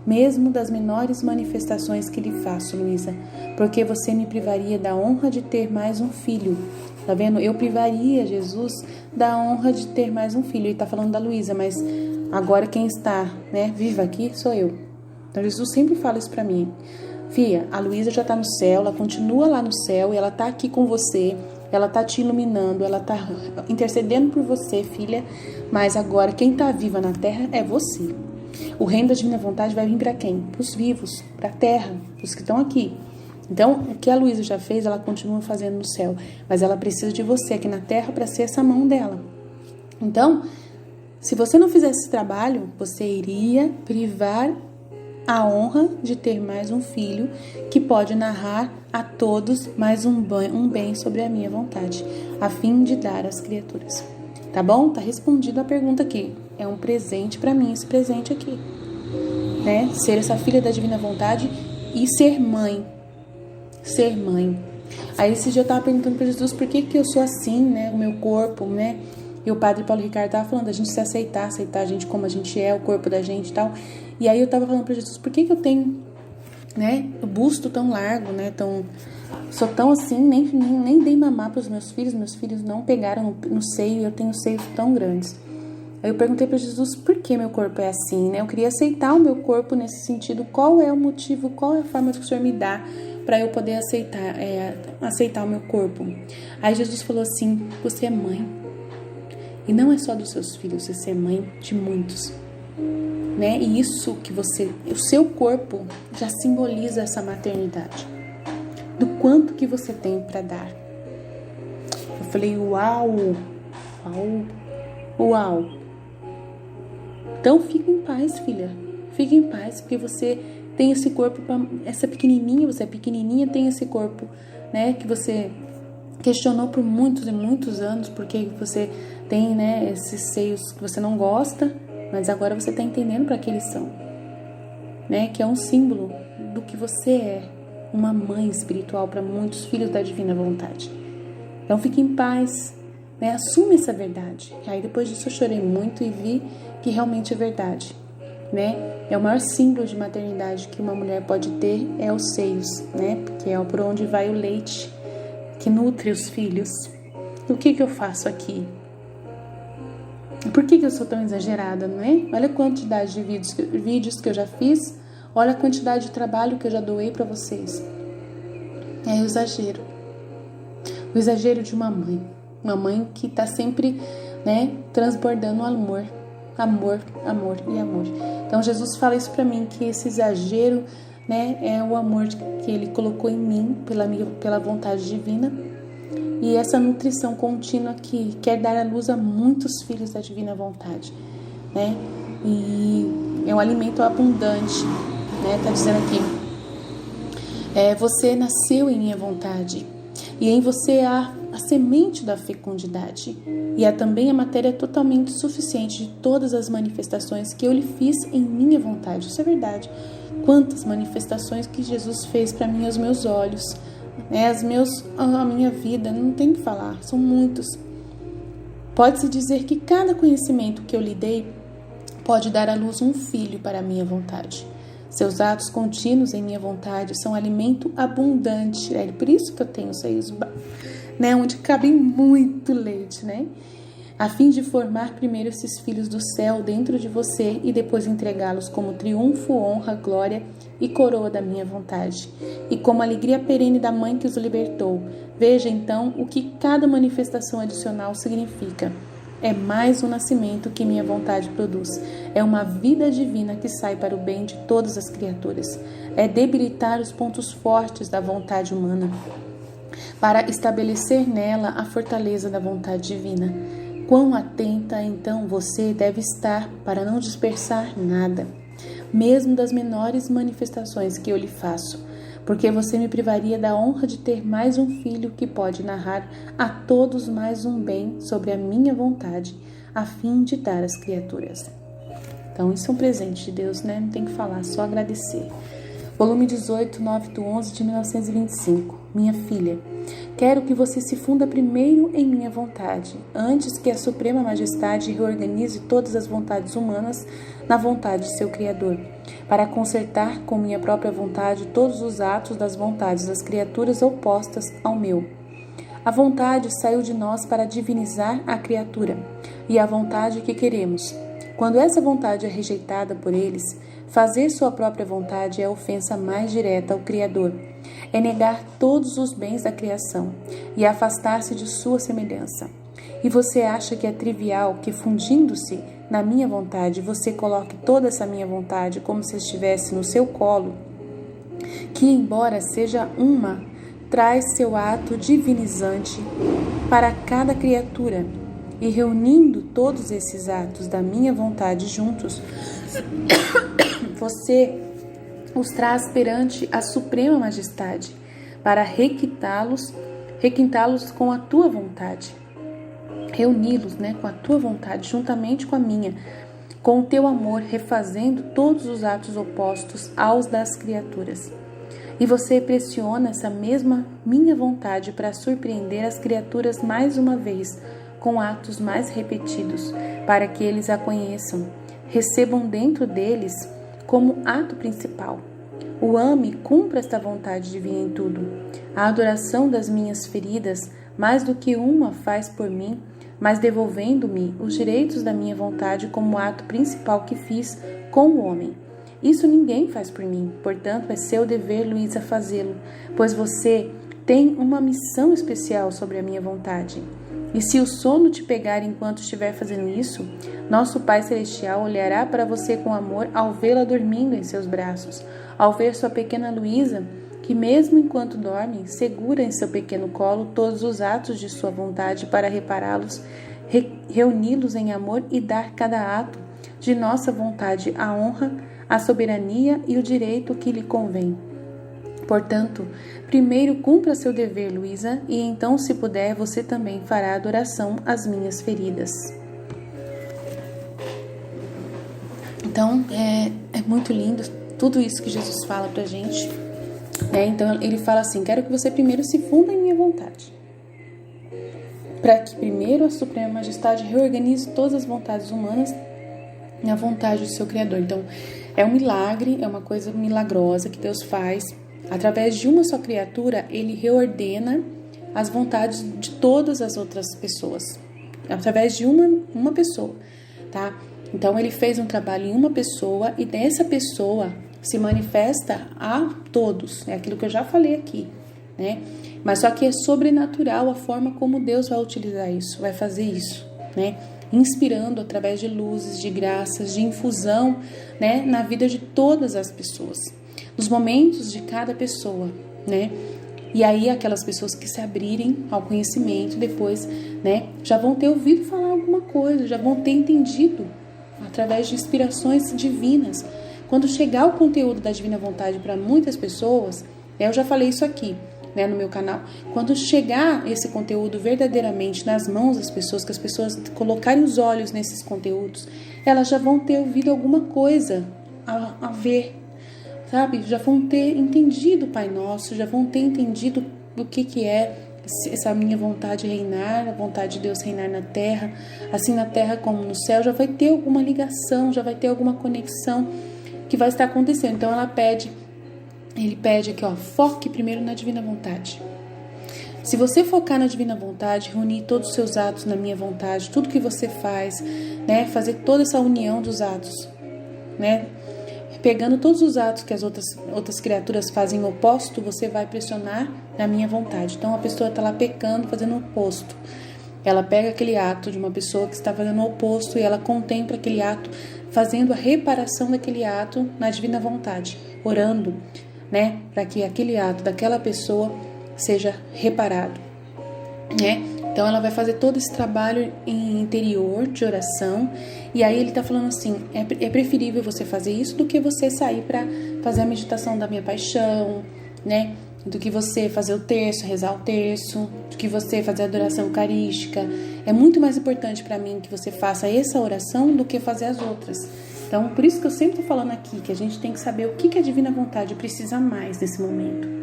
mesmo das menores manifestações que lhe faço, Luísa, porque você me privaria da honra de ter mais um filho. Tá vendo? Eu privaria Jesus da honra de ter mais um filho. Ele está falando da Luísa, mas agora quem está, viva aqui sou eu. Então Jesus sempre fala isso para mim. Fia, a Luísa já está no céu, ela continua lá no céu e ela está aqui com você, ela está te iluminando, ela está intercedendo por você, filha, mas agora quem está viva na terra é você. O reino da divina vontade vai vir para quem? Para os vivos, para a terra, para os que estão aqui. Então, o que a Luísa já fez, ela continua fazendo no céu, mas ela precisa de você aqui na terra para ser essa mão dela. Então, se você não fizesse esse trabalho, você iria privar a honra de ter mais um filho que pode narrar a todos mais um bem sobre a minha vontade, a fim de dar às criaturas. Tá bom? Tá respondida a pergunta aqui. É um presente para mim esse presente aqui, Ser essa filha da divina vontade e ser mãe. Ser mãe. Aí esse dia eu tava perguntando para Jesus por que eu sou assim, o meu corpo, E o padre Paulo Ricardo tava falando da gente se aceitar a gente como a gente é, o corpo da gente e tal. E aí eu tava falando para Jesus, por que eu tenho, o busto tão largo, sou tão assim, nem dei mamar para os meus filhos não pegaram no seio, eu tenho seios tão grandes. Aí eu perguntei para Jesus por que meu corpo é assim, Eu queria aceitar o meu corpo nesse sentido, qual é o motivo, qual é a forma que o Senhor me dá para eu poder aceitar o meu corpo. Aí Jesus falou assim, você é mãe. E não é só dos seus filhos, você é mãe de muitos. E isso que o seu corpo já simboliza essa maternidade. Do quanto que você tem para dar. Eu falei, uau. Então fica em paz, filha. Fica em paz, porque você tem esse corpo, essa pequenininha, você é pequenininha, tem esse corpo, que você questionou por muitos e muitos anos, porque você tem, esses seios que você não gosta, mas agora você está entendendo para que eles são, que é um símbolo do que você é, uma mãe espiritual para muitos filhos da divina vontade. Então fique em paz, assume essa verdade. Aí depois disso eu chorei muito e vi que realmente é verdade, É o maior símbolo de maternidade que uma mulher pode ter é os seios, Porque é por onde vai o leite que nutre os filhos. O que eu faço aqui? Por que eu sou tão exagerada, Olha a quantidade de vídeos que eu já fiz, olha a quantidade de trabalho que eu já doei para vocês. É o exagero. O exagero de uma mãe que está sempre, transbordando amor. Amor, amor e amor. Então Jesus fala isso para mim, que esse exagero, é o amor que Ele colocou em mim pela vontade divina, e essa nutrição contínua que quer dar à luz a muitos filhos da divina vontade, E é um alimento abundante, Tá dizendo aqui, você nasceu em minha vontade e em você há a semente da fecundidade e é também a matéria totalmente suficiente de todas as manifestações que eu lhe fiz em minha vontade. Isso é verdade. Quantas manifestações que Jesus fez para mim aos meus olhos, né? A minha vida, não tem o que falar, são muitos. Pode-se dizer que cada conhecimento que eu lhe dei pode dar à luz um filho para a minha vontade. Seus atos contínuos em minha vontade são alimento abundante. É por isso que eu tenho seios, né, onde cabe muito leite, né? A fim de formar primeiro esses filhos do céu dentro de você e depois entregá-los como triunfo, honra, glória e coroa da minha vontade, e como alegria perene da mãe que os libertou. Veja então o que cada manifestação adicional significa. É mais um nascimento que minha vontade produz. É uma vida divina que sai para o bem de todas as criaturas. É debilitar os pontos fortes da vontade humana, para estabelecer nela a fortaleza da vontade divina. Quão atenta, então, você deve estar para não dispersar nada, mesmo das menores manifestações que eu lhe faço, porque você me privaria da honra de ter mais um filho que pode narrar a todos mais um bem sobre a minha vontade, a fim de dar às criaturas. Então, isso é um presente de Deus, né? Não tem que falar, só agradecer. Volume 18, 9/11 de 1925. Minha filha, quero que você se funda primeiro em minha vontade, antes que a Suprema Majestade reorganize todas as vontades humanas na vontade de seu Criador, para consertar com minha própria vontade todos os atos das vontades das criaturas opostas ao meu. A vontade saiu de nós para divinizar a criatura, e a vontade que queremos. Quando essa vontade é rejeitada por eles, fazer sua própria vontade é a ofensa mais direta ao Criador. É negar todos os bens da criação e afastar-se de sua semelhança. E você acha que é trivial que, fundindo-se na minha vontade, você coloque toda essa minha vontade como se estivesse no seu colo, que, embora seja uma, traz seu ato divinizante para cada criatura, e reunindo todos esses atos da minha vontade juntos, você os traz perante a Suprema Majestade para requintá-los com a tua vontade, reuni-los, né, com a tua vontade, juntamente com a minha, com o teu amor, refazendo todos os atos opostos aos das criaturas. E você pressiona essa mesma minha vontade para surpreender as criaturas mais uma vez, com atos mais repetidos, para que eles a conheçam, recebam dentro deles como ato principal. O ame, cumpra esta vontade divina em tudo. A adoração das minhas feridas, mais do que uma, faz por mim, mas devolvendo-me os direitos da minha vontade como ato principal que fiz com o homem. Isso ninguém faz por mim, portanto é seu dever, Luísa, fazê-lo, pois você tem uma missão especial sobre a minha vontade. E se o sono te pegar enquanto estiver fazendo isso, nosso Pai Celestial olhará para você com amor ao vê-la dormindo em seus braços, ao ver sua pequena Luísa, que mesmo enquanto dorme, segura em seu pequeno colo todos os atos de sua vontade para repará-los, reuni-los em amor e dar cada ato de nossa vontade a honra, a soberania e o direito que lhe convém. Portanto, primeiro cumpra seu dever, Luísa, e então, se puder, você também fará adoração às minhas feridas. Então, é muito lindo tudo isso que Jesus fala pra gente. Então, ele fala assim, quero que você primeiro se funda em minha vontade, para que primeiro a Suprema Majestade reorganize todas as vontades humanas na vontade do seu Criador. Então, é um milagre, é uma coisa milagrosa que Deus faz. Através de uma só criatura, ele reordena as vontades de todas as outras pessoas. Através de uma pessoa, tá? Então, ele fez um trabalho em uma pessoa e dessa pessoa se manifesta a todos. É aquilo que eu já falei aqui, né? Mas só que é sobrenatural a forma como Deus vai utilizar isso, vai fazer isso, né? Inspirando através de luzes, de graças, de infusão, né? Na vida de todas as pessoas. Nos momentos de cada pessoa, né? E aí aquelas pessoas que se abrirem ao conhecimento depois, né? Já vão ter ouvido falar alguma coisa, já vão ter entendido através de inspirações divinas. Quando chegar o conteúdo da divina vontade para muitas pessoas, eu já falei isso aqui, né, no meu canal. Quando chegar esse conteúdo verdadeiramente nas mãos das pessoas, que as pessoas colocarem os olhos nesses conteúdos, elas já vão ter ouvido alguma coisa a ver, sabe? Já vão ter entendido o Pai Nosso, já vão ter entendido o que é essa minha vontade de reinar, a vontade de Deus reinar na terra, assim na terra como no céu. Já vai ter alguma ligação, já vai ter alguma conexão que vai estar acontecendo. Então ele pede aqui, foque primeiro na divina vontade. Se você focar na divina vontade, reunir todos os seus atos na minha vontade, tudo que você faz, né, fazer toda essa união dos atos, né, pegando todos os atos que as outras criaturas fazem oposto, você vai pressionar na minha vontade. Então a pessoa está lá pecando, fazendo o oposto. Ela pega aquele ato de uma pessoa que está fazendo o oposto e ela contempla aquele ato, fazendo a reparação daquele ato na divina vontade, orando, né, para que aquele ato daquela pessoa seja reparado, né? Então ela vai fazer todo esse trabalho interior de oração, e aí ele está falando assim, é preferível você fazer isso do que você sair para fazer a meditação da minha paixão, né? Do que você fazer o terço, rezar o terço, do que você fazer a adoração eucarística. É muito mais importante para mim que você faça essa oração do que fazer as outras. Então, por isso que eu sempre estou falando aqui, que a gente tem que saber o que a divina vontade precisa mais nesse momento.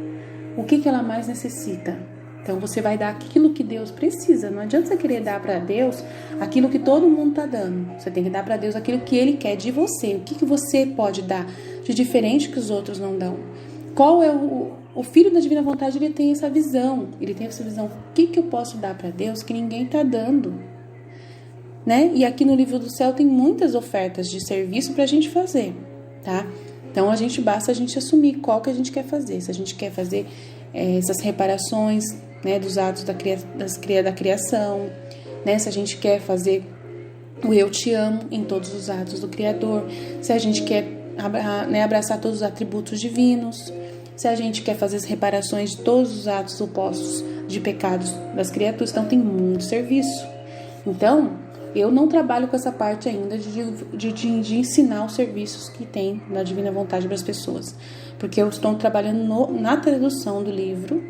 O que ela mais necessita. Então, você vai dar aquilo que Deus precisa. Não adianta você querer dar para Deus aquilo que todo mundo está dando. Você tem que dar para Deus aquilo que Ele quer de você. O que você pode dar de diferente que os outros não dão? Qual é o filho da divina vontade? Ele tem essa visão. Ele tem essa visão. O que eu posso dar para Deus que ninguém está dando? Né? E aqui no livro do céu tem muitas ofertas de serviço para a gente fazer, tá? Então, basta a gente assumir qual que a gente quer fazer. Se a gente quer fazer essas reparações, né, dos atos da criação, né? Se a gente quer fazer o eu te amo em todos os atos do Criador, se a gente quer abraçar todos os atributos divinos, se a gente quer fazer as reparações de todos os atos opostos de pecados das criaturas. Então, tem muito serviço. Então, eu não trabalho com essa parte ainda de ensinar os serviços que tem na divina vontade para as pessoas, porque eu estou trabalhando na tradução do livro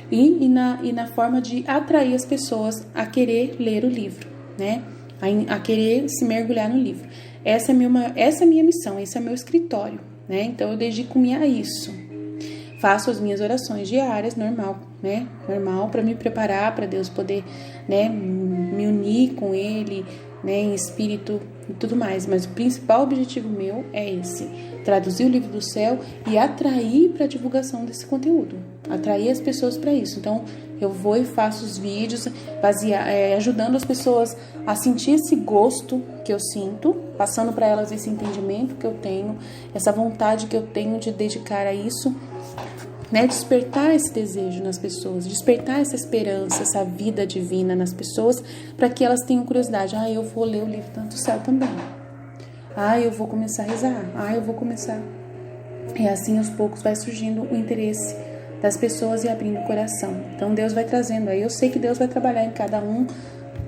e na forma de atrair as pessoas a querer ler o livro, né? A querer se mergulhar no livro. Essa é a minha missão, esse é meu escritório, né? Então eu dedico-me a isso. Faço as minhas orações diárias, normal, né? Normal, para me preparar para Deus poder, né, me unir com Ele, né, em espírito e tudo mais. Mas o principal objetivo meu é esse: traduzir o livro do céu e atrair para a divulgação desse conteúdo, atrair as pessoas para isso. Então eu vou e faço os vídeos ajudando as pessoas a sentir esse gosto que eu sinto, passando para elas esse entendimento que eu tenho, essa vontade que eu tenho de dedicar a isso, né? Despertar esse desejo nas pessoas, despertar essa esperança, essa vida divina nas pessoas, para que elas tenham curiosidade. Eu vou ler o livro do céu também. Eu vou começar a rezar. Eu vou começar. E assim, aos poucos, vai surgindo o interesse das pessoas e abrindo o coração. Então, Deus vai trazendo. Aí eu sei que Deus vai trabalhar em cada um,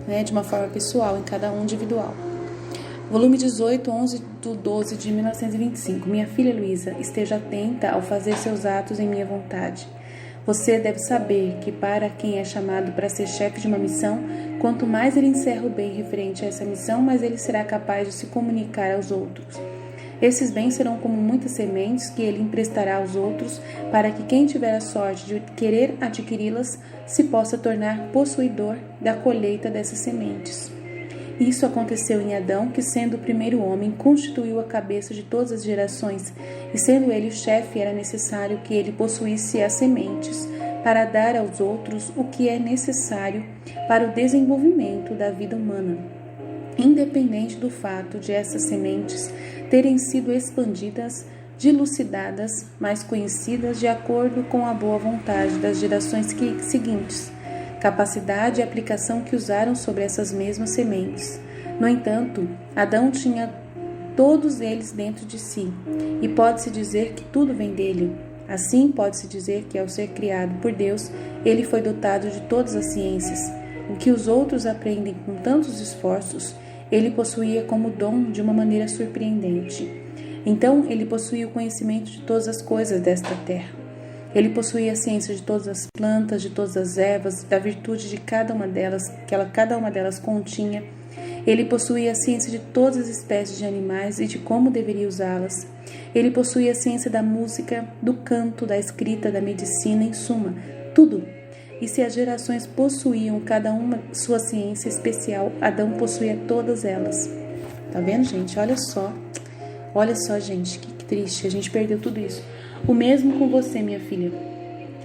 né, de uma forma pessoal, em cada um individual. Volume 18, 11/12 de 1925. Minha filha Luísa, esteja atenta ao fazer seus atos em minha vontade. Você deve saber que para quem é chamado para ser chefe de uma missão, quanto mais ele encerra o bem referente a essa missão, mais ele será capaz de se comunicar aos outros. Esses bens serão como muitas sementes que ele emprestará aos outros, para que quem tiver a sorte de querer adquiri-las se possa tornar possuidor da colheita dessas sementes. Isso aconteceu em Adão, que, sendo o primeiro homem, constituiu a cabeça de todas as gerações, e sendo ele o chefe, era necessário que ele possuísse as sementes, para dar aos outros o que é necessário para o desenvolvimento da vida humana, independente do fato de essas sementes terem sido expandidas, dilucidadas, mais conhecidas de acordo com a boa vontade das gerações seguintes, capacidade e aplicação que usaram sobre essas mesmas sementes. No entanto, Adão tinha todos eles dentro de si, e pode-se dizer que tudo vem dele. Assim, pode-se dizer que, ao ser criado por Deus, ele foi dotado de todas as ciências. O que os outros aprendem com tantos esforços, ele possuía como dom de uma maneira surpreendente. Então, ele possuía o conhecimento de todas as coisas desta terra. Ele possuía a ciência de todas as plantas, de todas as ervas, da virtude de cada uma delas, que cada uma delas continha. Ele possuía a ciência de todas as espécies de animais e de como deveria usá-las. Ele possuía a ciência da música, do canto, da escrita, da medicina, em suma, tudo. E se as gerações possuíam cada uma sua ciência especial, Adão possuía todas elas. Tá vendo, gente? Olha só, gente, que triste, a gente perdeu tudo isso. O mesmo com você, minha filha.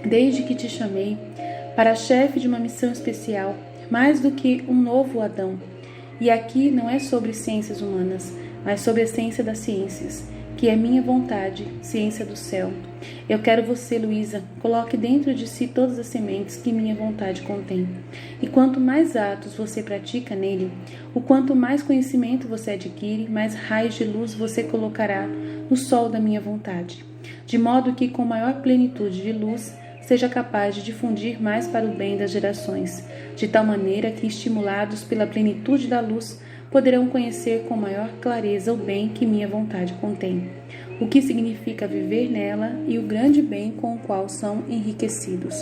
Desde que te chamei para chefe de uma missão especial, mais do que um novo Adão. E aqui não é sobre ciências humanas, mas sobre a ciência das ciências, que é minha vontade, ciência do céu. Eu quero você, Luísa, coloque dentro de si todas as sementes que minha vontade contém. E quanto mais atos você pratica nele, o quanto mais conhecimento você adquire, mais raios de luz você colocará no sol da minha vontade, de modo que com maior plenitude de luz seja capaz de difundir mais para o bem das gerações, de tal maneira que, estimulados pela plenitude da luz, poderão conhecer com maior clareza o bem que minha vontade contém, o que significa viver nela e o grande bem com o qual são enriquecidos.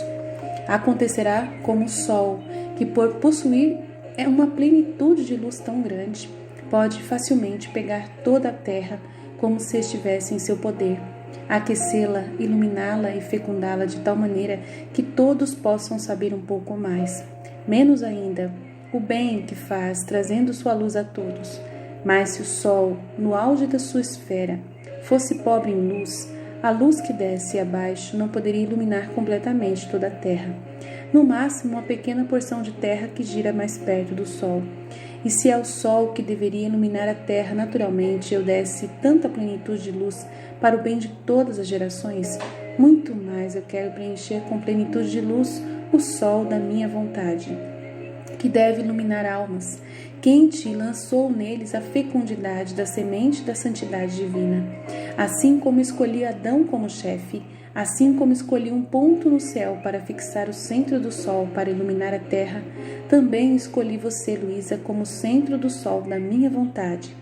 Acontecerá como o sol, que por possuir uma plenitude de luz tão grande, pode facilmente pegar toda a terra como se estivesse em seu poder, aquecê-la, iluminá-la e fecundá-la de tal maneira que todos possam saber um pouco mais, menos ainda, o bem que faz, trazendo sua luz a todos. Mas se o sol, no auge da sua esfera, fosse pobre em luz, a luz que desce abaixo não poderia iluminar completamente toda a terra. No máximo, uma pequena porção de terra que gira mais perto do sol. E se ao sol que deveria iluminar a terra naturalmente eu desse tanta plenitude de luz para o bem de todas as gerações, muito mais eu quero preencher com plenitude de luz o sol da minha vontade, que deve iluminar almas. Quente lançou neles a fecundidade da semente da santidade divina. Assim como escolhi Adão como chefe, assim como escolhi um ponto no céu para fixar o centro do sol para iluminar a terra, também escolhi você, Luísa, como centro do sol da minha vontade.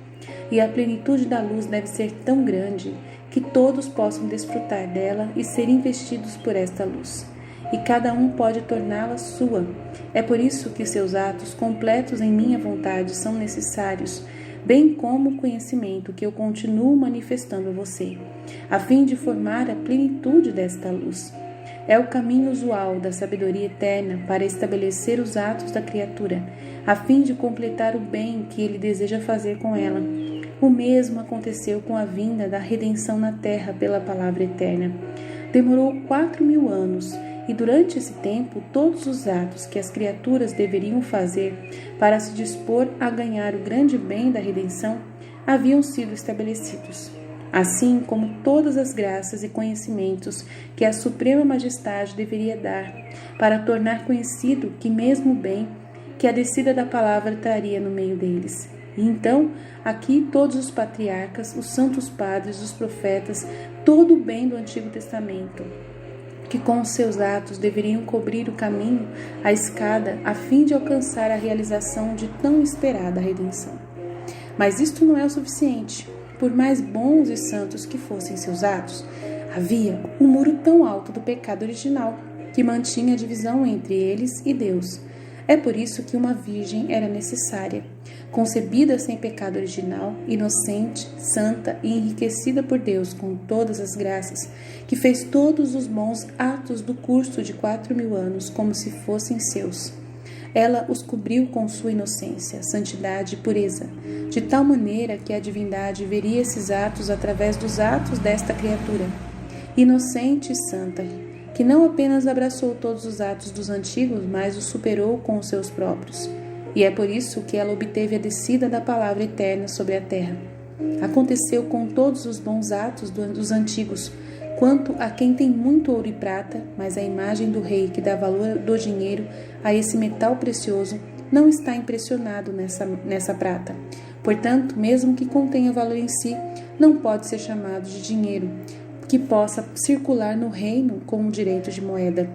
E a plenitude da luz deve ser tão grande que todos possam desfrutar dela e ser investidos por esta luz. E cada um pode torná-la sua. É por isso que seus atos completos em minha vontade são necessários, bem como o conhecimento que eu continuo manifestando a você, a fim de formar a plenitude desta luz. É o caminho usual da sabedoria eterna para estabelecer os atos da criatura, a fim de completar o bem que ele deseja fazer com ela. O mesmo aconteceu com a vinda da redenção na terra pela palavra eterna. Demorou 4.000 anos, e durante esse tempo todos os atos que as criaturas deveriam fazer para se dispor a ganhar o grande bem da redenção haviam sido estabelecidos, assim como todas as graças e conhecimentos que a Suprema Majestade deveria dar para tornar conhecido que mesmo o bem que a descida da palavra traria no meio deles. E então, aqui todos os patriarcas, os santos padres, os profetas, todo o bem do Antigo Testamento, que com os seus atos deveriam cobrir o caminho, a escada, a fim de alcançar a realização de tão esperada redenção. Mas isto não é o suficiente. Por mais bons e santos que fossem seus atos, havia um muro tão alto do pecado original, que mantinha a divisão entre eles e Deus. É por isso que uma virgem era necessária, concebida sem pecado original, inocente, santa e enriquecida por Deus com todas as graças, que fez todos os bons atos do curso de 4.000 anos como se fossem seus. Ela os cobriu com sua inocência, santidade e pureza, de tal maneira que a divindade veria esses atos através dos atos desta criatura, inocente e santa, que não apenas abraçou todos os atos dos antigos, mas os superou com os seus próprios. E é por isso que ela obteve a descida da palavra eterna sobre a terra. Aconteceu com todos os bons atos dos antigos, quanto a quem tem muito ouro e prata, mas a imagem do rei que dá valor do dinheiro a esse metal precioso não está impressionado nessa prata. Portanto, mesmo que contenha valor em si, não pode ser chamado de dinheiro, que possa circular no reino com o direito de moeda.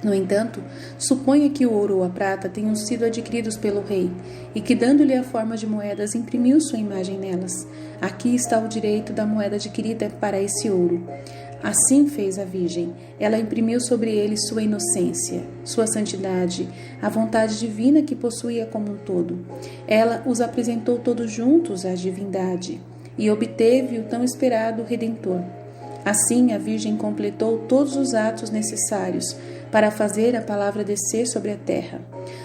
No entanto, suponha que o ouro ou a prata tenham sido adquiridos pelo rei e que, dando-lhe a forma de moedas, imprimiu sua imagem nelas. Aqui está o direito da moeda adquirida para esse ouro. Assim fez a Virgem. Ela imprimiu sobre eles sua inocência, sua santidade, a vontade divina que possuía como um todo. Ela os apresentou todos juntos à divindade e obteve o tão esperado Redentor. Assim, a Virgem completou todos os atos necessários para fazer a palavra descer sobre a terra.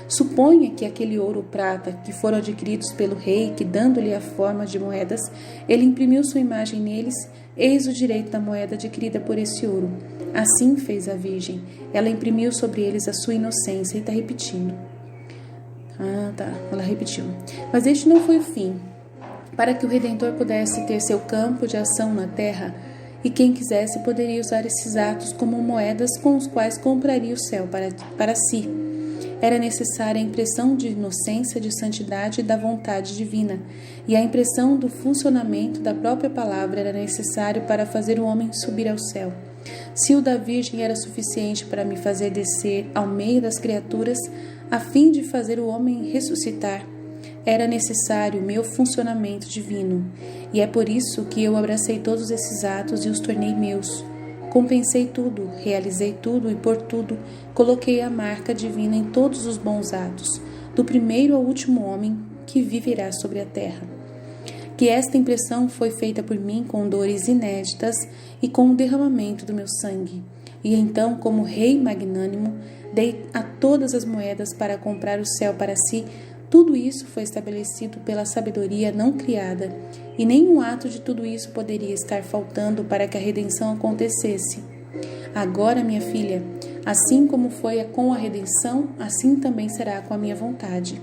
Suponha que aquele ouro ou prata que foram adquiridos pelo rei, que dando-lhe a forma de moedas, ele imprimiu sua imagem neles, eis o direito da moeda adquirida por esse ouro. Assim fez a Virgem. Ela imprimiu sobre eles a sua inocência. E está repetindo. Ela repetiu. Mas este não foi o fim. Para que o Redentor pudesse ter seu campo de ação na terra, e quem quisesse poderia usar esses atos como moedas com os quais compraria o céu para si. Era necessária a impressão de inocência, de santidade e da vontade divina, e a impressão do funcionamento da própria palavra era necessário para fazer o homem subir ao céu. Se o da Virgem era suficiente para me fazer descer ao meio das criaturas, a fim de fazer o homem ressuscitar, era necessário o meu funcionamento divino, e é por isso que eu abracei todos esses atos e os tornei meus. Compensei tudo, realizei tudo e por tudo coloquei a marca divina em todos os bons atos, do primeiro ao último homem que viverá sobre a terra. Que esta impressão foi feita por mim com dores inéditas e com o derramamento do meu sangue. E então, como rei magnânimo, dei a todas as moedas para comprar o céu para si. Tudo isso foi estabelecido pela sabedoria não criada, e nenhum ato de tudo isso poderia estar faltando para que a redenção acontecesse. Agora, minha filha, assim como foi com a redenção, assim também será com a minha vontade.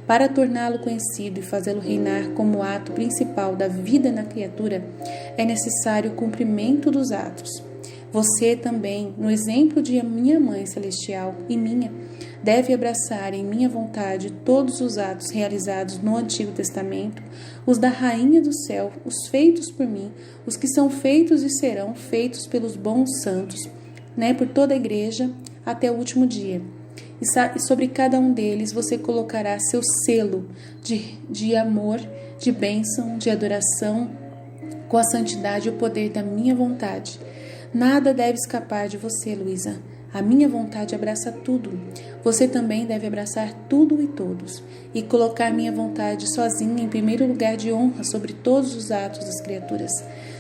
Para torná-lo conhecido e fazê-lo reinar como ato principal da vida na criatura, é necessário o cumprimento dos atos. Você também, no exemplo de minha Mãe Celestial e minha, deve abraçar em minha vontade todos os atos realizados no Antigo Testamento, os da Rainha do Céu, os feitos por mim, os que são feitos e serão feitos pelos bons santos, por toda a igreja até o último dia. E sobre cada um deles você colocará seu selo de amor, de bênção, de adoração, com a santidade e o poder da minha vontade. Nada deve escapar de você, Luísa. A minha vontade abraça tudo. Você também deve abraçar tudo e todos, e colocar minha vontade sozinha em primeiro lugar de honra sobre todos os atos das criaturas.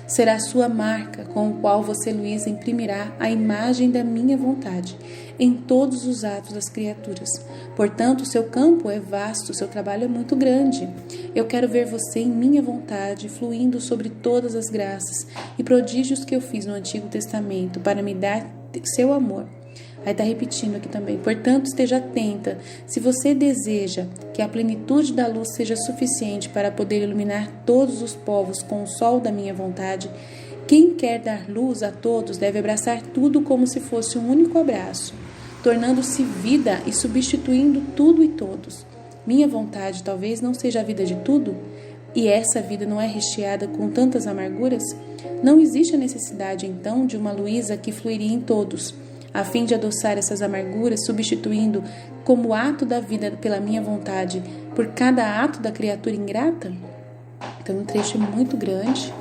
Será sua marca com a qual você, Luísa, imprimirá a imagem da minha vontade em todos os atos das criaturas. Portanto, seu campo é vasto, seu trabalho é muito grande. Eu quero ver você em minha vontade, fluindo sobre todas as graças e prodígios que eu fiz no Antigo Testamento para me dar seu amor. Aí está repetindo aqui também. Portanto, esteja atenta. Se você deseja que a plenitude da luz seja suficiente para poder iluminar todos os povos com o sol da minha vontade, quem quer dar luz a todos deve abraçar tudo como se fosse um único abraço, tornando-se vida e substituindo tudo e todos. Minha vontade talvez não seja a vida de tudo, e essa vida não é recheada com tantas amarguras. Não existe a necessidade, então, de uma Luísa que fluiria em todos, a fim de adoçar essas amarguras, substituindo como ato da vida pela minha vontade por cada ato da criatura ingrata? Então, um trecho muito grande,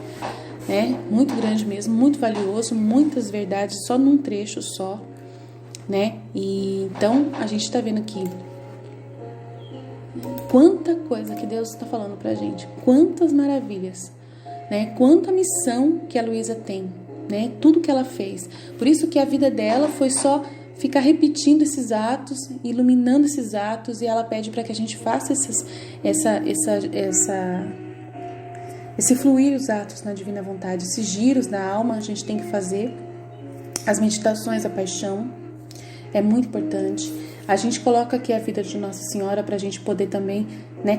muito grande mesmo, muito valioso, muitas verdades só num trecho só, E então, a gente está vendo aqui quanta coisa que Deus está falando pra gente, quantas maravilhas, Quanta missão que a Luísa tem, Tudo que ela fez. Por isso que a vida dela foi só ficar repetindo esses atos, iluminando esses atos, e ela pede para que a gente faça esse fluir os atos na divina vontade, esses giros da alma a gente tem que fazer, as meditações da paixão, é muito importante. A gente coloca aqui a vida de Nossa Senhora para a gente poder também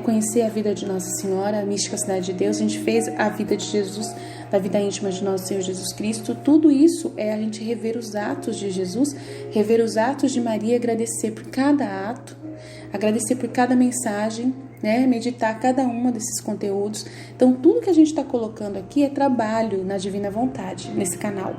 conhecer a vida de Nossa Senhora, a mística Cidade de Deus. A gente fez a vida de Jesus, da vida íntima de Nosso Senhor Jesus Cristo. Tudo isso é a gente rever os atos de Jesus, rever os atos de Maria, agradecer por cada ato, agradecer por cada mensagem, meditar cada uma desses conteúdos. Então, tudo que a gente está colocando aqui é trabalho na divina vontade, nesse canal.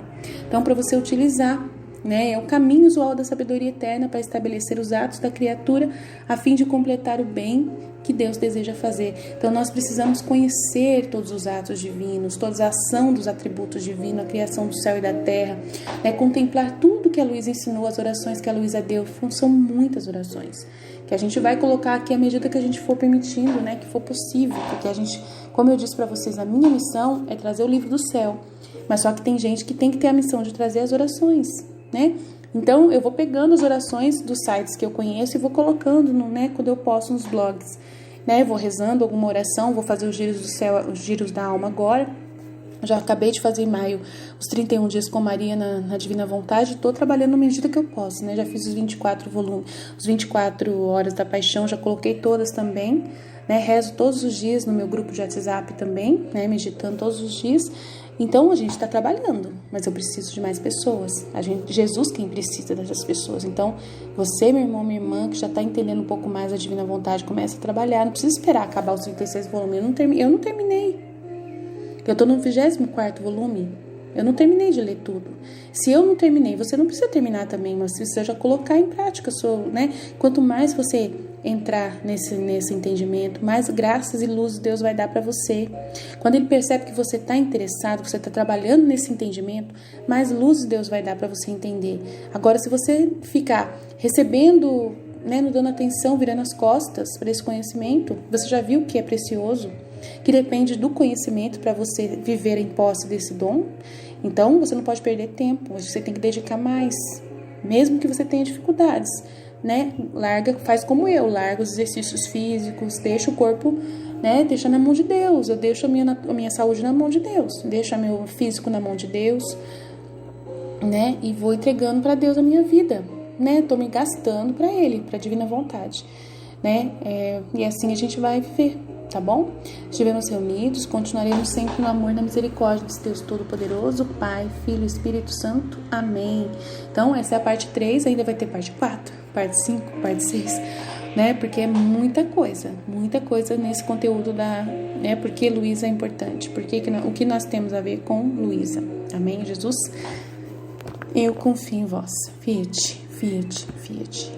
Então, para você utilizar né? É o caminho usual da sabedoria eterna para estabelecer os atos da criatura a fim de completar o bem que Deus deseja fazer. Então nós precisamos conhecer todos os atos divinos, toda a ação dos atributos divinos, a criação do céu e da terra, né? Contemplar tudo que a Luísa ensinou, as orações que a Luísa deu. São muitas orações que a gente vai colocar aqui à medida que a gente for permitindo, né? Que for possível, porque a gente, como eu disse para vocês, a minha missão é trazer o livro do céu, mas só que tem gente que tem que ter a missão de trazer as orações, né? Então eu vou pegando as orações dos sites que eu conheço e vou colocando, né, quando eu posto nos blogs, né? Vou rezando alguma oração, vou fazer os giros do céu, os giros da alma agora. Já acabei de fazer em maio os 31 dias com Maria na Divina Vontade. Estou trabalhando na medida que eu posso, né? Já fiz os 24 volumes, os 24 horas da paixão, já coloquei todas também, né? Rezo todos os dias no meu grupo de WhatsApp também, né? Meditando todos os dias. Então a gente está trabalhando, mas eu preciso de mais pessoas. Jesus quem precisa dessas pessoas. Então você, meu irmão, minha irmã, que já está entendendo um pouco mais a Divina Vontade, começa a trabalhar. Não precisa esperar acabar os 36 volumes. Eu não terminei. Eu estou no 24º volume. Eu não terminei de ler tudo. Se eu não terminei, você não precisa terminar também, mas você precisa já colocar em prática, né? Quanto mais você entrar nesse entendimento, mais graças e luz Deus vai dar para você. Quando Ele percebe que você está interessado, que você está trabalhando nesse entendimento, mais luz Deus vai dar para você entender. Agora, se você ficar recebendo, né, não dando atenção, virando as costas para esse conhecimento, você já viu que é precioso, que depende do conhecimento para você viver em posse desse dom. Então, você não pode perder tempo, você tem que dedicar mais, mesmo que você tenha dificuldades, né? Faz como eu, larga os exercícios físicos, deixa o corpo, né? Deixa na mão de Deus. Eu deixo a minha saúde na mão de Deus, deixo o meu físico na mão de Deus, né? E vou entregando para Deus a minha vida, né? Tô me gastando para Ele, para a Divina Vontade, né? E assim a gente vai viver. Tá bom? Estivemos reunidos, continuaremos sempre no amor e na misericórdia de Deus Todo-Poderoso, Pai, Filho e Espírito Santo. Amém. Então, essa é a parte 3, ainda vai ter parte 4, parte 5, parte 6, né? Porque é muita coisa nesse conteúdo né? Porque Luísa é importante, o que nós temos a ver com Luísa. Amém, Jesus? Eu confio em vós. Fiat, fiat, fiat.